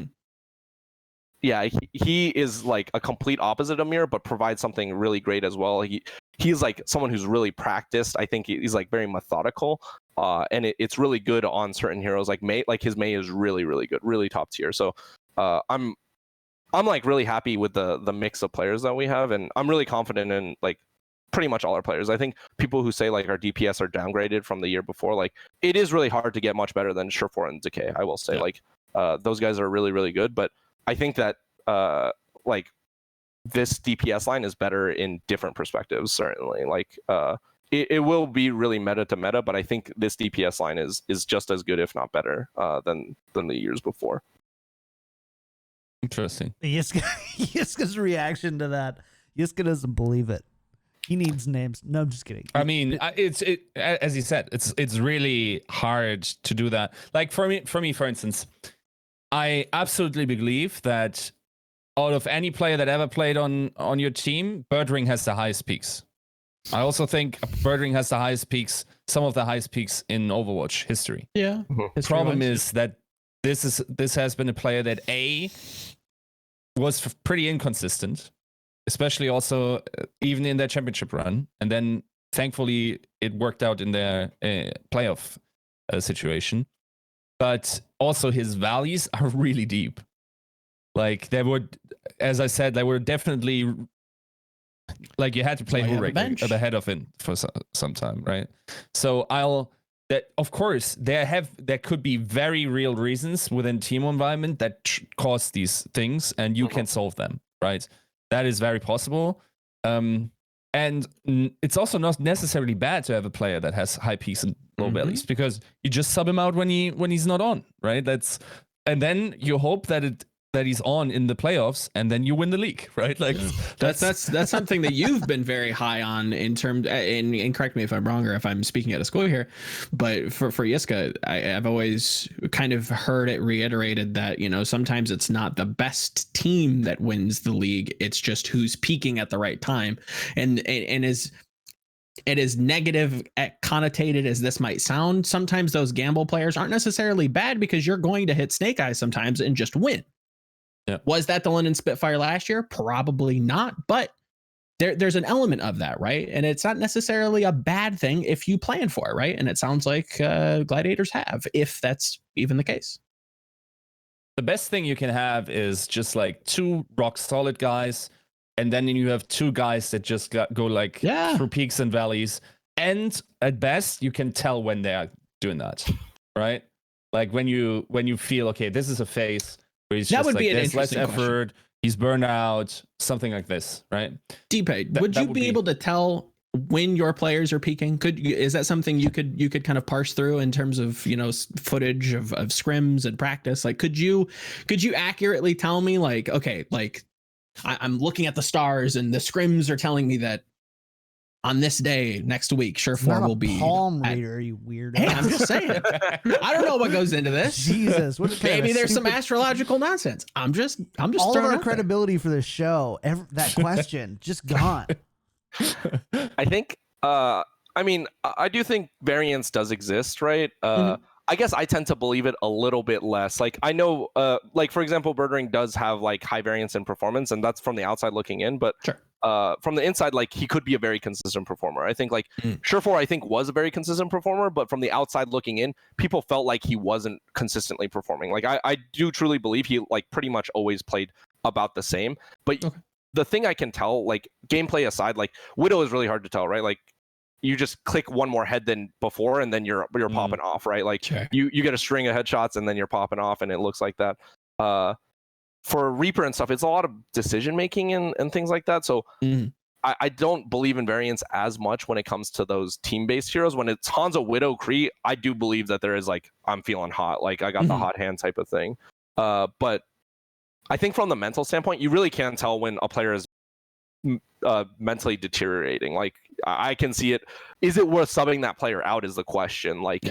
Yeah, he is like a complete opposite of Mir, but provides something really great as well. He's like someone who's really practiced. I think he's like very methodical, and it's really good on certain heroes. Like Mei, like his Mei is really, really good, really top tier. So I'm like really happy with the mix of players that we have, and I'm really confident in like pretty much all our players. I think people who say like our DPS are downgraded from the year before, like it is really hard to get much better than Surefour and DPei. I will say, like those guys are really, really good, but I think that like this DPS line is better in different perspectives. Certainly, like it will be really meta to meta, but I think this DPS line is just as good, if not better, than the years before. Interesting. Yiska's reaction to that. Yiska doesn't believe it. He needs names. No, I'm just kidding. I mean, it's as you said, it's really hard to do that. Like for me, for instance, I absolutely believe that out of any player that ever played on your team, Birdring has the highest peaks. I also think Birdring has the highest peaks, some of the highest peaks in Overwatch history. Yeah. The problem is that this has been a player that was pretty inconsistent, especially also even in their championship run, and then thankfully it worked out in their playoff situation. But also his values are really deep. Like they would, as I said, they were definitely like you had to play Hurek at the head of it for some time, right? So of course there could be very real reasons within team environment that cause these things, and you can solve them, right? That is very possible. And it's also not necessarily bad to have a player that has high peaks and low valleys, because you just sub him out when he's not on, right? And then you hope that he's on in the playoffs, and then you win the league, right? Like that's something that you've been very high on in terms. And correct me if I'm wrong or if I'm speaking out of school here, but for Yiska, I've always kind of heard it reiterated that sometimes it's not the best team that wins the league; it's just who's peaking at the right time, and as negative connotated as this might sound, sometimes those gamble players aren't necessarily bad, because you're going to hit snake eyes sometimes and just win. Yeah. Was that the London Spitfire last year? Probably not, but there's an element of that, right? And it's not necessarily a bad thing if you plan for it, right? And it sounds like Gladiators have, if that's even the case. The best thing you can have is just like two rock solid guys, and then you have two guys that just go like through peaks and valleys. And at best, you can tell when they are doing that, right? Like when you feel, okay, this is a phase where he's just like, there's less effort, he's burned out, something like this, right? DPei, would you be able to tell when your players are peaking? Is that something you could kind of parse through in terms of footage of scrims and practice? Like, could you accurately tell me, like, okay, like I'm looking at the stars and the scrims are telling me that on this day next week, Surefour will be palm reader, you weirdo. Hey, I'm just saying. I don't know what goes into this. Jesus, what maybe there's some astrological nonsense. I'm just all of our credibility for this show. That question just gone. I think. I mean, I do think variance does exist, right? I guess I tend to believe it a little bit less. Like I know, like for example, Birdring does have like high variance in performance, and that's from the outside looking in. But sure. From the inside, like he could be a very consistent performer. I think like Surefour, I think was a very consistent performer, but from the outside looking in, people felt like he wasn't consistently performing. Like I do truly believe he like pretty much always played about the same. But the thing I can tell, like gameplay aside, like Widow is really hard to tell, right? Like you just click one more head than before, and then you're popping off, right? Like you get a string of headshots, and then you're popping off, and it looks like that. For Reaper and stuff, it's a lot of decision making and things like that. So I don't believe in variance as much when it comes to those team-based heroes. When it's Hanzo, Widow, Kree, I do believe that there is like, I'm feeling hot, like I got the hot hand type of thing. But I think from the mental standpoint, you really can tell when a player is mentally deteriorating. Like I can see it. Is it worth subbing that player out is the question. Like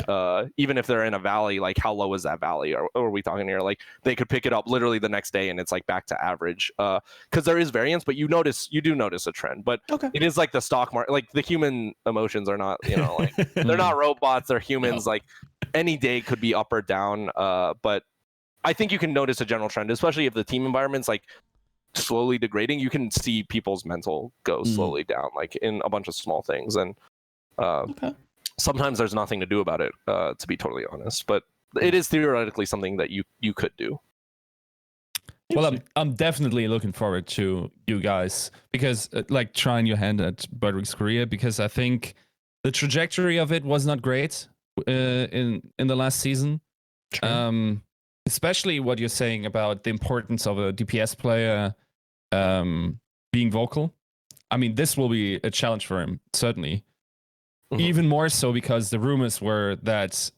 even if they're in a valley, like how low is that valley? Or are we talking here like they could pick it up literally the next day and it's like back to average? Because there is variance, but you do notice a trend. But it is like the stock market. Like the human emotions are not, like they're not robots, they're humans. Like any day could be up or down. But I think you can notice a general trend, especially if the team environment's like slowly degrading. You can see people's mental go slowly down, like in a bunch of small things, and sometimes there's nothing to do about it, to be totally honest, but it is theoretically something that you could do. Well, I'm definitely looking forward to you guys, because like trying your hand at Birdring's career, because I think the trajectory of it was not great in the last season. Especially what you're saying about the importance of a DPS player being vocal. I mean, this will be a challenge for him, certainly. Even more so because the rumors were that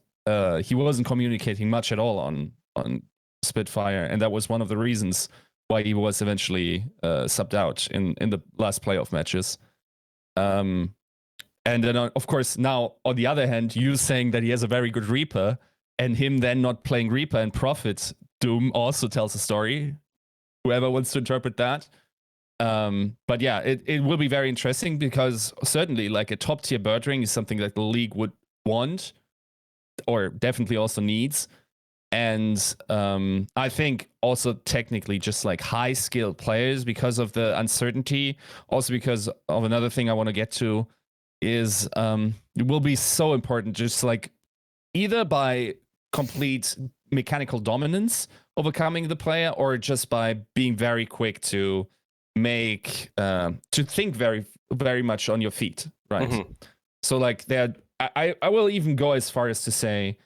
he wasn't communicating much at all on Spitfire, and that was one of the reasons why he was eventually subbed out in the last playoff matches. And then, of course, now, on the other hand, you saying that he has a very good Reaper, and him then not playing Reaper and Prophet Doom also tells a story. Whoever wants to interpret that. But yeah, it will be very interesting, because certainly like a top tier Birdring is something that the league would want, or definitely also needs. And I think also technically just like high skilled players because of the uncertainty. Also because of another thing I want to get to is it will be so important just like either by complete mechanical dominance overcoming the player or just by being very quick to make to think very very much on your feet, right? Mm-hmm. So like I will even go as far as to say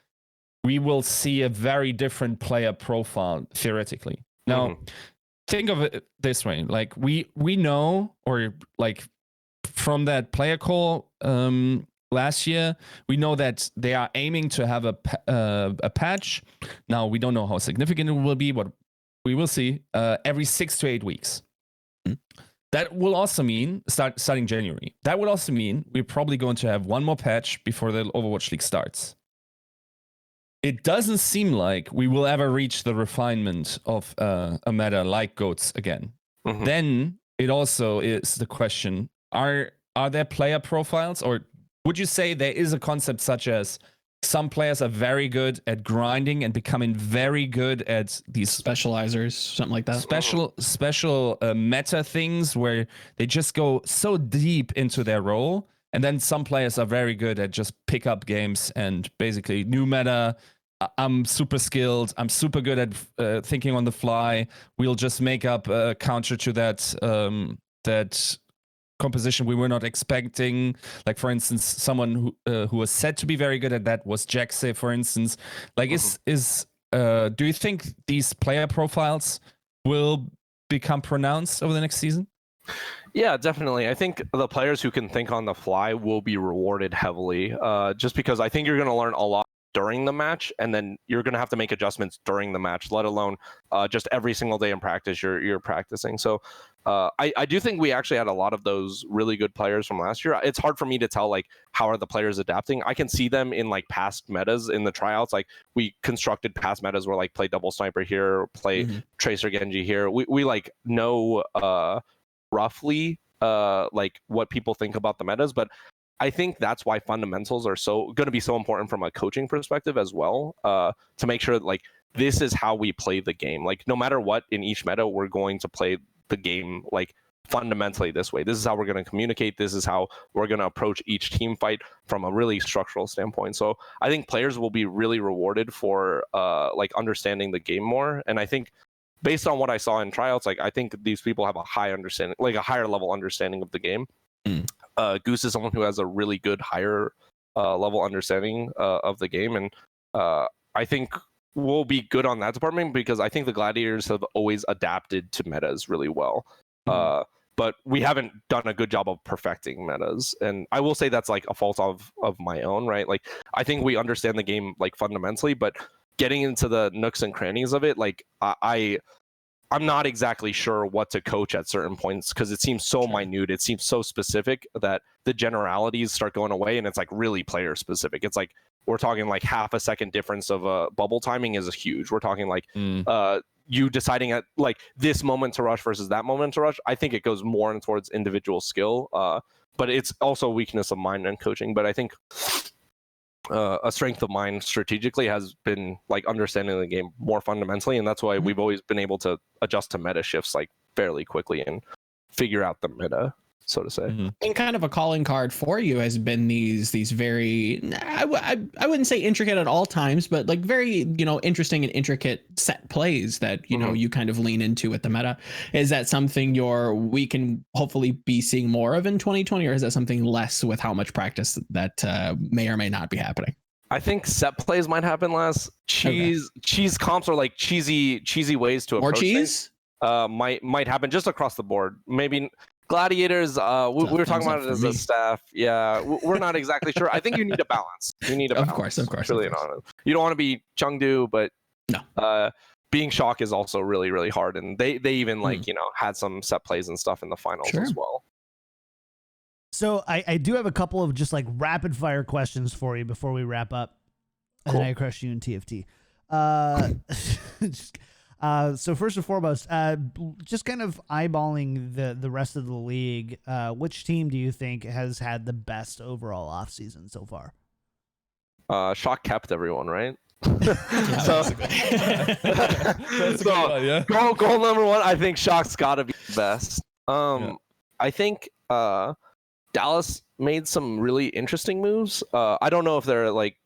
we will see a very different player profile theoretically. Now think of it this way, like we know, or like from that player call last year, we know that they are aiming to have a patch. Now we don't know how significant it will be, but we will see every 6 to 8 weeks. That will also mean starting January. That would also mean we're probably going to have one more patch before the Overwatch League starts. It doesn't seem like we will ever reach the refinement of a meta like GOATs again. Then it also is the question, are there player profiles, or would you say there is a concept such as some players are very good at grinding and becoming very good at these specializers, something like that? Special meta things where they just go so deep into their role. And then some players are very good at just pick up games and basically new meta. I'm super skilled. I'm super good at thinking on the fly. We'll just make up a counter to that that composition we were not expecting. Like for instance, someone who was said to be very good at that was Jaxe, for instance. Like do you think these player profiles will become pronounced over the next season? Yeah, definitely. I think the players who can think on the fly will be rewarded heavily, just because I think you're going to learn a lot during the match, and then you're going to have to make adjustments during the match, let alone just every single day in practice you're practicing. So I do think we actually had a lot of those really good players from last year. It's hard for me to tell like how are the players adapting. I can see them in like past metas in the tryouts. Like we constructed past metas where like play double sniper here, play Tracer Genji here. We like know roughly like what people think about the metas, but I think that's why fundamentals are going to be so important from a coaching perspective as well, to make sure that, like, this is how we play the game. Like no matter what in each meta, we're going to play the game like fundamentally this way. This is how we're going to communicate. This is how we're going to approach each team fight from a really structural standpoint. So I think players will be really rewarded for like understanding the game more. And I think based on what I saw in tryouts, like I think these people have a high understanding, like a higher level understanding of the game. Goose is someone who has a really good higher level understanding of the game, and I think we'll be good on that department because I think the Gladiators have always adapted to metas really well. But we haven't done a good job of perfecting metas, and I will say that's like a fault of my own, right? Like I think we understand the game like fundamentally, but getting into the nooks and crannies of it, like I'm not exactly sure what to coach at certain points because it seems so minute. It seems so specific that the generalities start going away, and it's like really player specific. It's like we're talking like half a second difference of bubble timing is huge. We're talking like you deciding at like this moment to rush versus that moment to rush. I think it goes more in towards individual skill, but it's also a weakness of mine and coaching. But I think a strength of mine strategically has been like understanding the game more fundamentally, and that's why we've always been able to adjust to meta shifts like fairly quickly and figure out the meta, so to say. And kind of a calling card for you has been these very I wouldn't say intricate at all times, but like very interesting and intricate set plays that you kind of lean into with the meta. Is that something we can hopefully be seeing more of in 2020, or is that something less with how much practice that may or may not be happening? I think set plays might happen less. Cheese comps are like cheesy ways to approach things. Might happen just across the board. Maybe Gladiators, we were talking about it as a staff. Yeah, we're not exactly sure. I think you need a balance. You need a balance. Of course. Really, you don't want to be Chengdu, but no. Being Shock is also really, really hard, and they even like had some set plays and stuff in the finals as well. So I do have a couple of just like rapid fire questions for you before we wrap up. Cool. And I crush you in TFT. So first and foremost, just kind of eyeballing the rest of the league, which team do you think has had the best overall offseason so far? Shock kept everyone, right? So, That's a good one, yeah. goal number one, I think Shock's got to be the best. I think Dallas made some really interesting moves. I don't know if they're like,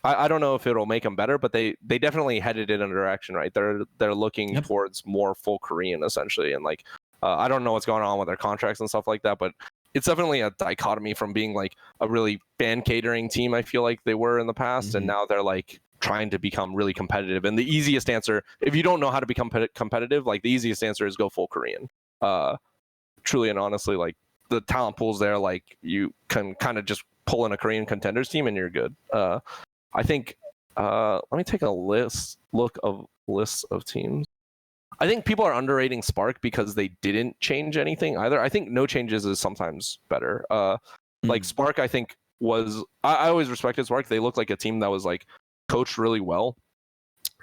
I don't know if it'll make them better, but they definitely headed in a direction, right? They're looking towards more full Korean essentially, and like I don't know what's going on with their contracts and stuff like that, but it's definitely a dichotomy from being like a really fan catering team. I feel like they were in the past, and now they're like trying to become really competitive. And the easiest answer, if you don't know how to become competitive, like the easiest answer is go full Korean. Truly and honestly, like the talent pool's there, like you can kind of just pull in a Korean contenders team and you're good. I think let me take a lists of teams. I think people are underrating Spark because they didn't change anything either. I think no changes is sometimes better. Like Spark, I think I always respected Spark. They looked like a team that was like coached really well.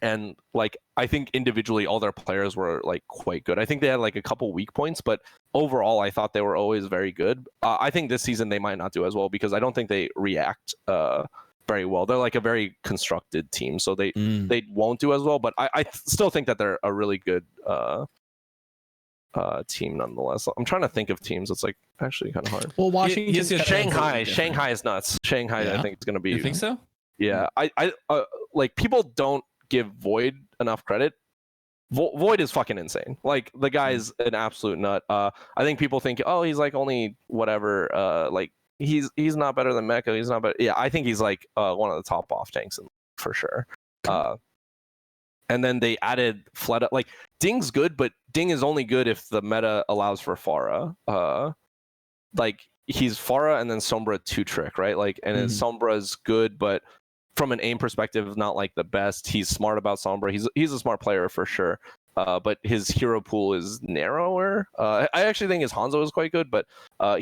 And like I think individually all their players were like quite good. I think they had like a couple weak points, but overall I thought they were always very good. I think this season they might not do as well because I don't think they react very well. They're like a very constructed team, so they won't do as well. But I still think that they're a really good team nonetheless. I'm trying to think of teams. It's like actually kind of hard. Well, Washington, Shanghai is nuts. Shanghai, I think it's gonna be. You think so? Yeah, I like people don't give Void enough credit. Void is fucking insane. Like the guy's an absolute nut. I think people think, oh, he's like only whatever. Like he's not better than Mecha. He's not better. Yeah, I think he's like one of the top off tanks for sure. And then they added Fleta. Like Ding's good, but Ding is only good if the meta allows for Pharah. Like he's Pharah and then Sombra 2-trick, right? Like and then Sombra's good, but from an aim perspective, not like the best. He's smart about Sombra. He's a smart player for sure. But his hero pool is narrower. I actually think his Hanzo is quite good, but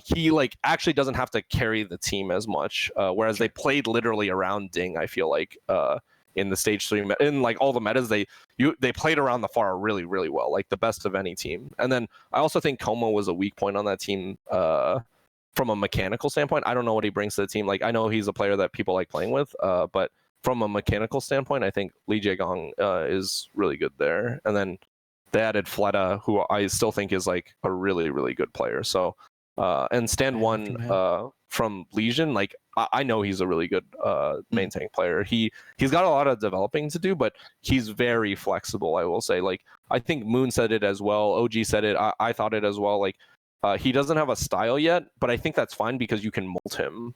he like actually doesn't have to carry the team as much. Whereas they played literally around Ding. I feel like in the stage 3 in like all the metas they played around the Pharah really really well, like the best of any team. And then I also think Como was a weak point on that team. From a mechanical standpoint, I don't know what he brings to the team. Like I know he's a player that people like playing with, but from a mechanical standpoint, I think Lee Jae-gong is really good there. And then they added Fleta, who I still think is like a really, really good player. So, and Stand One from Legion, like I know he's a really good main tank player. He's got a lot of developing to do, but he's very flexible, I will say. Like I think Moon said it as well. OG said it. I thought it as well. Like he doesn't have a style yet, but I think that's fine because you can mold him.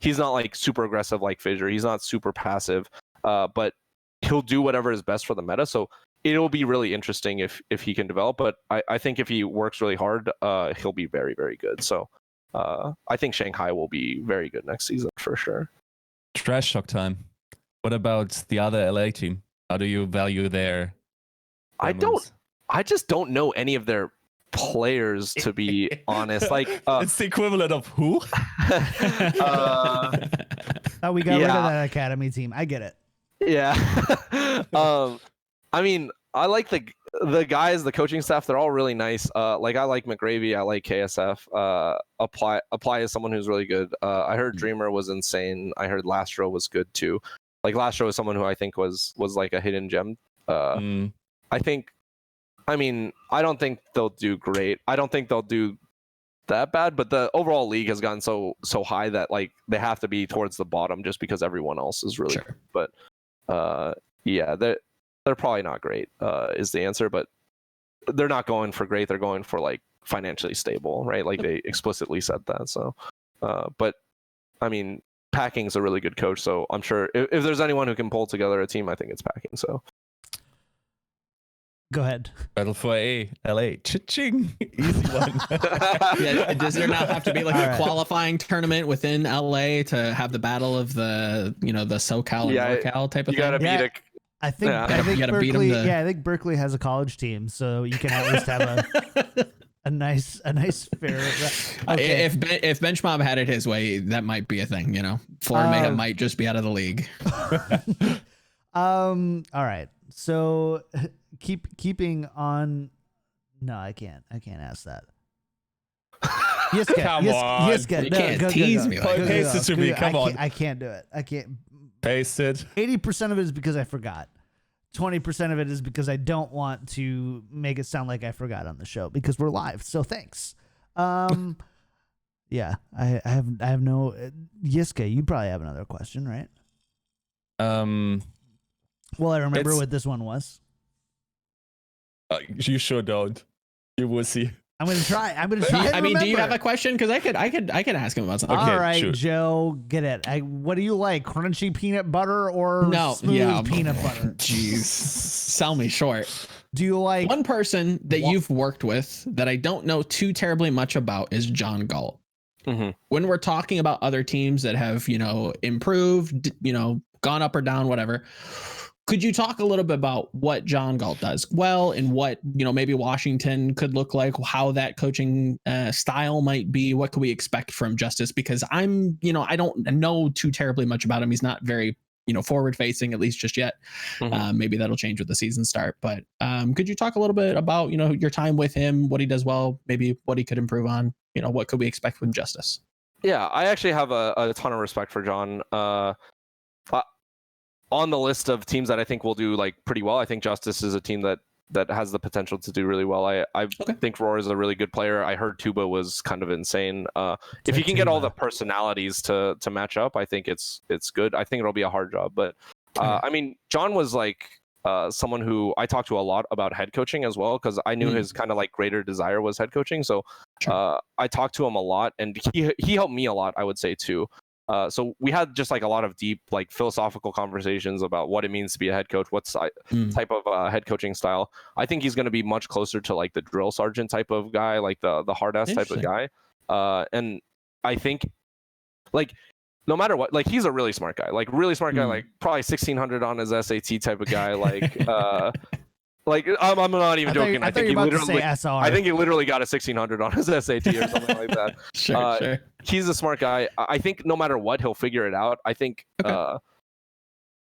He's not like super aggressive like Fissure. He's not super passive, but he'll do whatever is best for the meta. So it'll be really interesting if he can develop. But I think if he works really hard, he'll be very, very good. So I think Shanghai will be very good next season for sure. Trash talk time. What about the other LA team? How do you value their moves? I just don't know any of their players, to be honest. Like it's the equivalent of who? Oh, we got rid of that academy team. I get it. Yeah. I mean, I like the guys, the coaching staff. They're all really nice. Like I like McGravy. I like KSF. Apply is someone who's really good. I heard Dreamer was insane. I heard Lastro was good too. Like Lastro is someone who I think was like a hidden gem. I mean, I don't think they'll do great. I don't think they'll do that bad, but the overall league has gotten so high that like they have to be towards the bottom just because everyone else is really good. But yeah, they're probably not great is the answer, but they're not going for great. They're going for like financially stable, right? Like they explicitly said that. So but I mean, Packing's a really good coach, so I'm sure if there's anyone who can pull together a team, I think it's Packing. So go ahead. Battle for LA. Cha-ching. Easy one. Yeah, does there not have to be like a qualifying tournament within LA to have the battle of the the SoCal and NorCal type of thing? You gotta beat it. I think Berkeley. I think Berkeley has a college team, so you can at least have a nice fair. Okay. If Benchmob had it his way, that might be a thing. Florida Mayhem might just be out of the league. All right. So keeping on. No, I can't ask that. Yiska, come on. Yiska, you can't tease me like that. Come on. I can't do it. I can't. Paste it. 80% of it is because I forgot. 20% of it is because I don't want to make it sound like I forgot on the show because we're live. So thanks. Yeah, I have no. Yiska, you probably have another question, right? Well, I remember what this one was. You sure don't. You will see. I'm gonna try. I mean, do you have a question? Because I could ask him about something. All Okay, right, sure. Joe, get it. What do you like? Crunchy peanut butter or smooth peanut butter? Jeez, sell me short. Do you like one person that you've worked with that I don't know too terribly much about is John Galt. Mm-hmm. When we're talking about other teams that have, improved, gone up or down, whatever. Could you talk a little bit about what John Galt does well and what, maybe Washington could look like, how that coaching style might be? What could we expect from Justice? Because I don't know too terribly much about him. He's not very, forward facing, at least just yet. Mm-hmm. Maybe that'll change with the season start. But could you talk a little bit about, your time with him, what he does well, maybe what he could improve on? What could we expect from Justice? Yeah, I actually have a ton of respect for John. On the list of teams that I think will do like pretty well, I think Justice is a team that has the potential to do really well. I think Roar is a really good player. I heard Tuba was kind of insane. If you can get all the personalities to match up, I think it's good. I think it'll be a hard job, but I mean, John was like someone who I talked to a lot about head coaching as well, because I knew his kind of like greater desire was head coaching. So I talked to him a lot, and he helped me a lot, I would say too. So we had just like a lot of deep, like philosophical conversations about what it means to be a head coach, what type of head coaching style. I think he's going to be much closer to like the drill sergeant type of guy, like the hard ass type of guy. And I think like no matter what, like he's a really smart guy, like like probably 1600 on his SAT type of guy, like like I'm not even joking. I think he literally got a 1600 on his SAT or something like that. Sure. He's a smart guy. I think no matter what, he'll figure it out. I think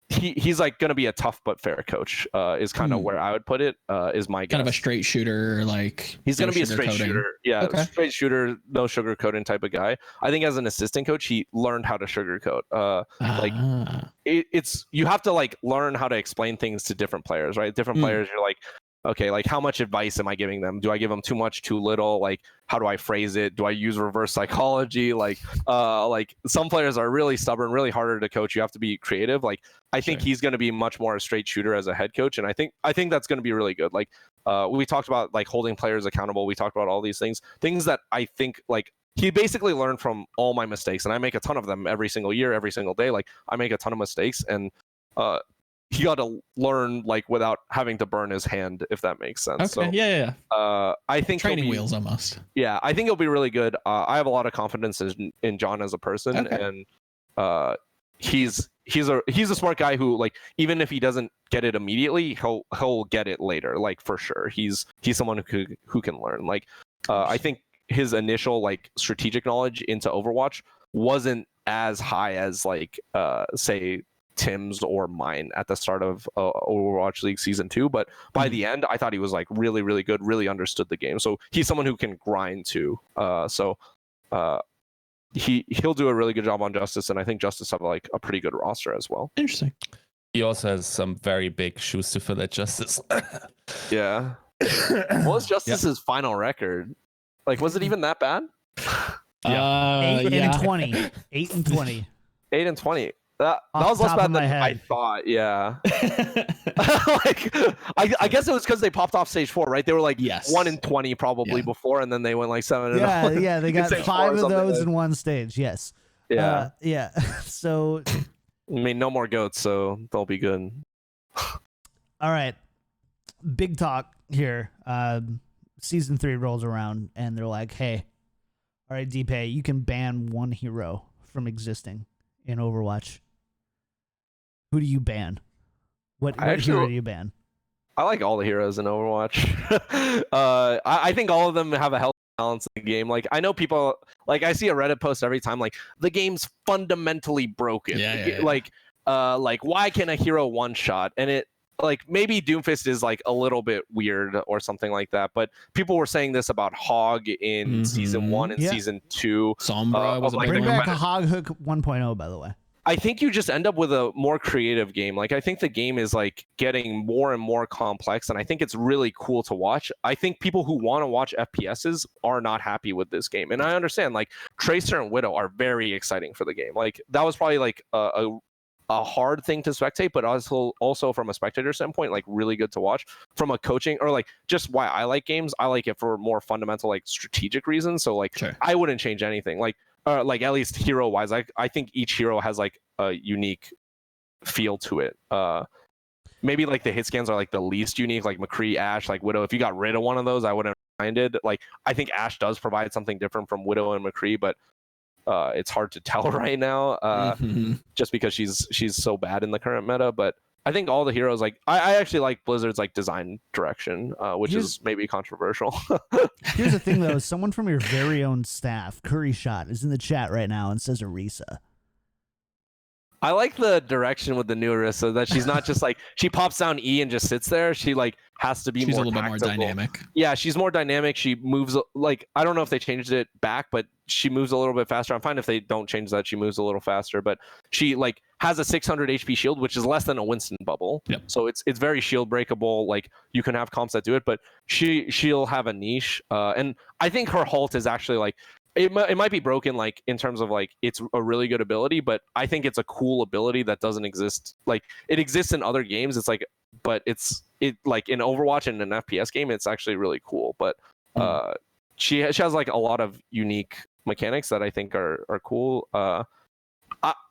he's like going to be a tough but fair coach. Is kind of where I would put it. Is my guess. Kind of a straight shooter, like he's going to be a straight shooter. Yeah, straight shooter, no sugarcoating type of guy. I think as an assistant coach, he learned how to sugarcoat. Like it's you have to like learn how to explain things to different players, right? Different players, you're like, okay, like how much advice am I giving them? Do I give them too much, too little? Like, how do I phrase it? Do I use reverse psychology? Like some players are really stubborn, really harder to coach. You have to be creative. Like, I think he's going to be much more a straight shooter as a head coach. And I think that's going to be really good. Like, we talked about like holding players accountable. We talked about all these things that I think like he basically learned from all my mistakes. And I make a ton of them every single year, every single day. Like I make a ton of mistakes, and he got to learn like without having to burn his hand, if that makes sense. Okay. So, yeah. I think training wheels almost. Yeah, I think he'll be really good. I have a lot of confidence in John as a person, and he's a smart guy who, like, even if he doesn't get it immediately, he'll get it later, like for sure. He's someone who can learn. Like, I think his initial like strategic knowledge into Overwatch wasn't as high as like say Tim's or mine at the start of Overwatch League Season 2, but by the end, I thought he was like really, really good, really understood the game. So he's someone who can grind too. He'll do a really good job on Justice, and I think Justice have like a pretty good roster as well. Interesting. He also has some very big shoes to fill at Justice. Yeah. What was Justice's final record? Like, was it even that bad? 8 and 20. 8 and 20. 8 and 20. That was less bad than I thought. Yeah. Like, I guess it was because they popped off stage 4, right? They were like 1 and 20 probably before, and then they went like 7 and 0. Yeah, they got 5 of those in one stage. Yes. Yeah. Yeah. So I mean, no more goats, so they'll be good. All right. Big talk here. Season 3 rolls around, and they're like, hey, all right, DPei, you can ban one hero from existing in Overwatch. Who do you ban? What hero do you ban? I like all the heroes in Overwatch. I think all of them have a healthy balance in the game. Like, I know people, like, I see a Reddit post every time, like, the game's fundamentally broken. Like, why can a hero one shot? And it, like, maybe Doomfist is like a little bit weird or something like that, but people were saying this about Hog in season 1 and season 2. Sombra was bring back a Hog Hook 1.0, by the way. I think you just end up with a more creative game. Like I think the game is like getting more and more complex, and I think it's really cool to watch. I think people who want to watch FPSs are not happy with this game, and I understand. Like Tracer and Widow are very exciting for the game. Like that was probably like a hard thing to spectate, but also from a spectator standpoint, like really good to watch. From a coaching or like just why I like games, I like it for more fundamental like strategic reasons. So like I wouldn't change anything. Like at least hero wise, I think each hero has like a unique feel to it. Maybe like the hit scans are like the least unique, like McCree, Ashe, like Widow. If you got rid of one of those, I wouldn't mind it. Like I think Ashe does provide something different from Widow and McCree, but it's hard to tell right now, just because she's so bad in the current meta. But I think all the heroes, like I actually like Blizzard's like design direction, which is maybe controversial. Here's the thing though, someone from your very own staff, CurryShot, is in the chat right now and says Orisa. I like the direction with the new Orisa, that she's not just like she pops down E and just sits there. She like has to be she's more a little tactical. bit more dynamic. Yeah, she's more dynamic. She moves like I don't know if they changed it back, but she moves a little bit faster. I'm fine if they don't change that. She moves a little faster, but she like has a 600 HP shield, which is less than a Winston bubble. Yep. So it's very shield breakable. Like you can have comps that do it, but she'll have a niche. And I think her halt is actually like it might be broken like in terms of like it's a really good ability, but I think it's a cool ability that doesn't exist. Like it exists in other games. It's like, but it like in Overwatch and an FPS game, it's actually really cool. But she has like a lot of unique mechanics that I think are cool. I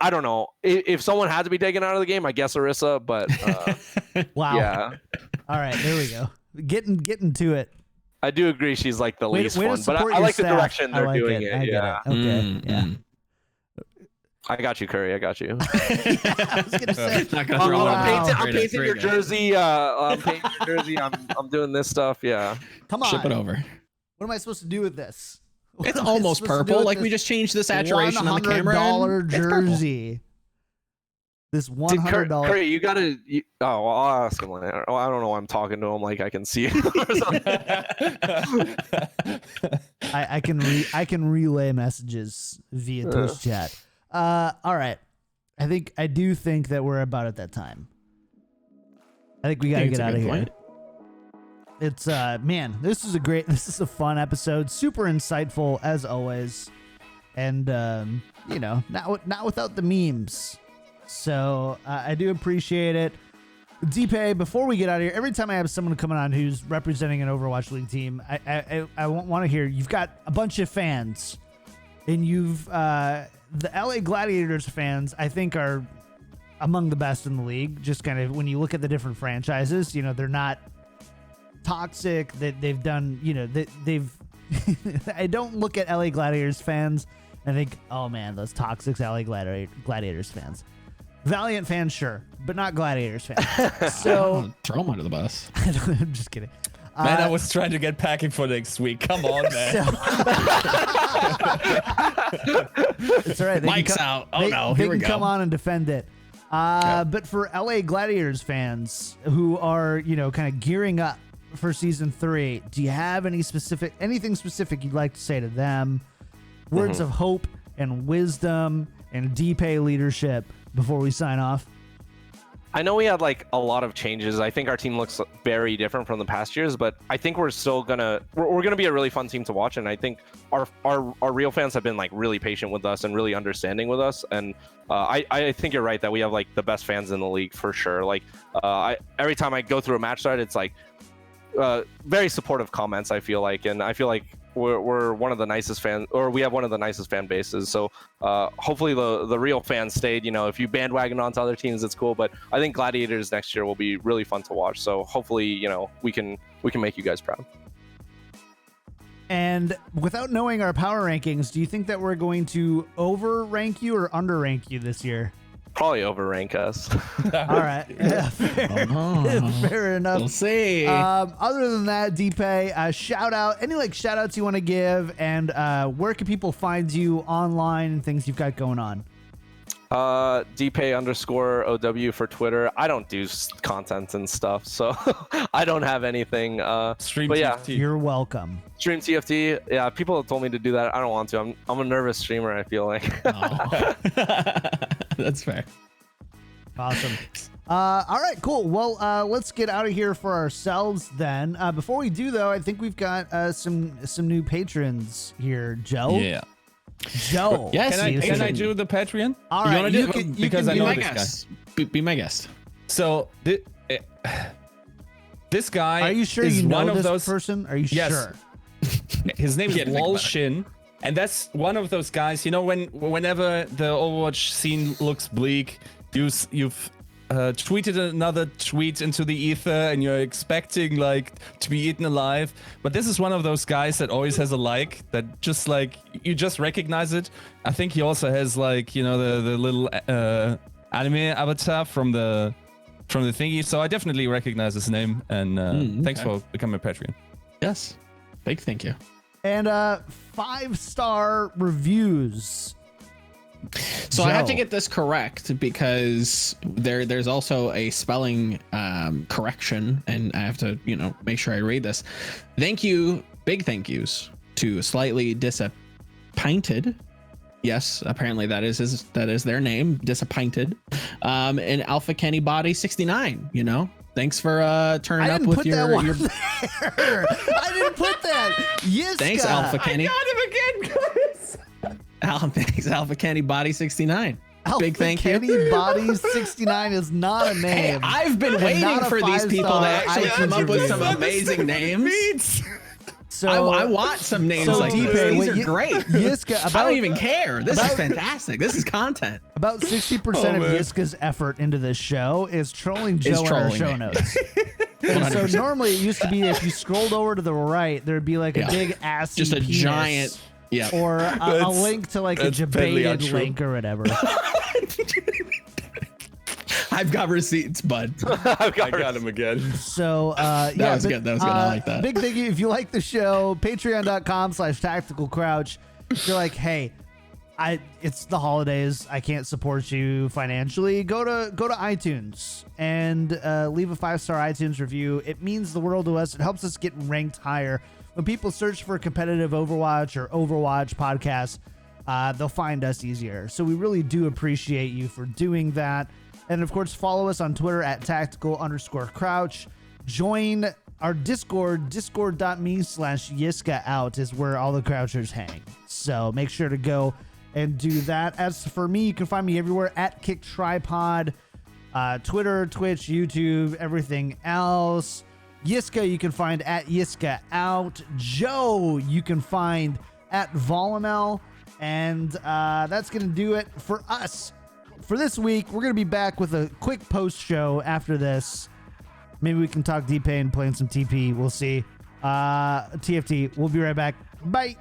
don't know if someone had to be taken out of the game, I guess Orisa, but wow. Yeah. All right, there we go. Getting to it. I do agree she's like the least way fun, but I like the direction they're doing it. Yeah. Okay. Yeah. I got you, Curry. I got you. Yeah, I was gonna say. I'm painting your jersey. I'm painting your jersey. I'm doing this stuff. Yeah. Come on. Ship it over. What am I supposed to do with this? It's almost purple. Like we just changed the saturation on the camera. $100 jersey. This $100. Curry, you gotta. Well, I'll ask him later. Oh, I don't know why I'm talking to him. Like I can see him or something. I can relay messages via Twitch chat. All right. I do think that we're about at that time. I think we gotta get out of here. Point. It's man, this is a fun episode, super insightful as always, and you know, not without the memes. So I do appreciate it. DPei, before we get out of here, every time I have someone coming on who's representing an Overwatch League team, I want to hear you've got a bunch of fans, and you've the LA Gladiators fans I think are among the best in the league. Just kind of when you look at the different franchises, you know, they're not toxic. That they've done, you know, they've. I don't look at LA Gladiators fans and think, oh man, those toxic LA Gladiators fans. Valiant fans, sure, but not Gladiators fans. So throw them under the bus. I'm just kidding. Man, I was trying to get packing for next week. Come on, man. It's all right. Mike's out. Oh no, here we go. Come on and defend it. But for LA Gladiators fans who are, you know, kind of gearing up for season 3, do you have anything specific you'd like to say to them? Words of hope and wisdom and DPei leadership before we sign off. I know we had like a lot of changes. I think our team looks very different from the past years, but I think we're still gonna be a really fun team to watch. And I think our real fans have been like really patient with us and really understanding with us. And I think you're right that we have like the best fans in the league for sure. Like every time I go through a match start, it's like very supportive comments. I feel like we're one of the nicest fans, or we have one of the nicest fan bases. So hopefully the real fans stayed. You know, if you bandwagon onto other teams, it's cool. But I think Gladiators next year will be really fun to watch. So hopefully, you know, we can make you guys proud. And without knowing our power rankings, do you think that we're going to over rank you or under rank you this year? Probably overrank us. All right. Yeah, fair enough. We'll see. Other than that, DPei, shout out, any like shout outs you want to give, and where can people find you online and things you've got going on? DPei_OW for Twitter. I don't do content and stuff, so I don't have anything. Stream but yeah, TFT. You're welcome. Stream TFT. Yeah, people have told me to do that. I don't want to. I'm a nervous streamer, I feel like. Oh. That's fair. Awesome. All right, cool. Well, let's get out of here for ourselves then. Before we do, though, I think we've got some new patrons here. Joe? Yeah. Joe. Yes. Can I do the Patreon? All right. You can because I Be know my this guest. Be my guest. So this guy Are you sure is you know one of this those person? Are you Yes. sure? His name is Can't think about it. Walshin, and that's one of those guys. You know, whenever the Overwatch scene looks bleak, you've tweeted another tweet into the ether, and you're expecting like to be eaten alive. But this is one of those guys that always has a like that just like you just recognize it. I think he also has like the little anime avatar from the thingy. So I definitely recognize his name, and thanks for becoming a Patreon. Yes. Big thank you. And 5-star reviews. So I have to Joe. get this correct because there's also a spelling correction, and I have to make sure I read this. Thank you, big thank yous to Slightly Disappointed. Yes, apparently that is their name, Disappointed. And Alpha Kenny Body 69. Thanks for turning up with your. I didn't put that. Yiska. Thanks, Alpha Kenny. I got him again, guys. Thanks, Alpha Kenny Body 69. Big thank Kenny you. Body 69 is not a Hey, name. I've been And waiting not a for these people to 5-star actually come iTunes up with some review. amazing names. So I want some names so like DPei, this. what These are great. Yiska, I don't even care. This is fantastic. This is content. about 60% of man. Yiska's effort into this show is trolling Joe in our trolling show me. notes. And so 100%. normally it used to be if you scrolled over to the right, there'd be like a Yeah. big assy Just a penis giant. Yeah. or a That's- link to like a that's totally debated untrue. link or whatever. I've got receipts, bud. I got him again. So yeah, was good. That was good. I like that. Big thank you. If you like the show, patreon.com/tacticalcrouch. If you're like, hey, it's the holidays, I can't support you financially, go to iTunes and leave a 5-star iTunes review. It means the world to us. It helps us get ranked higher. When people search for competitive Overwatch or Overwatch podcasts, they'll find us easier. So we really do appreciate you for doing that. And of course, follow us on Twitter at tactical_crouch. Join our Discord, discord.me/Yiska out is where all the crouchers hang. So make sure to go and do that. As for me, you can find me everywhere at KickedTripod, Twitter, Twitch, YouTube, everything else. Yiska, you can find at Yiska out. Joe, you can find at Volamel. And that's going to do it for us. For this week, we're going to be back with a quick post show after this. Maybe we can talk DPei and play some TP. We'll see. TFT. We'll be right back. Bye.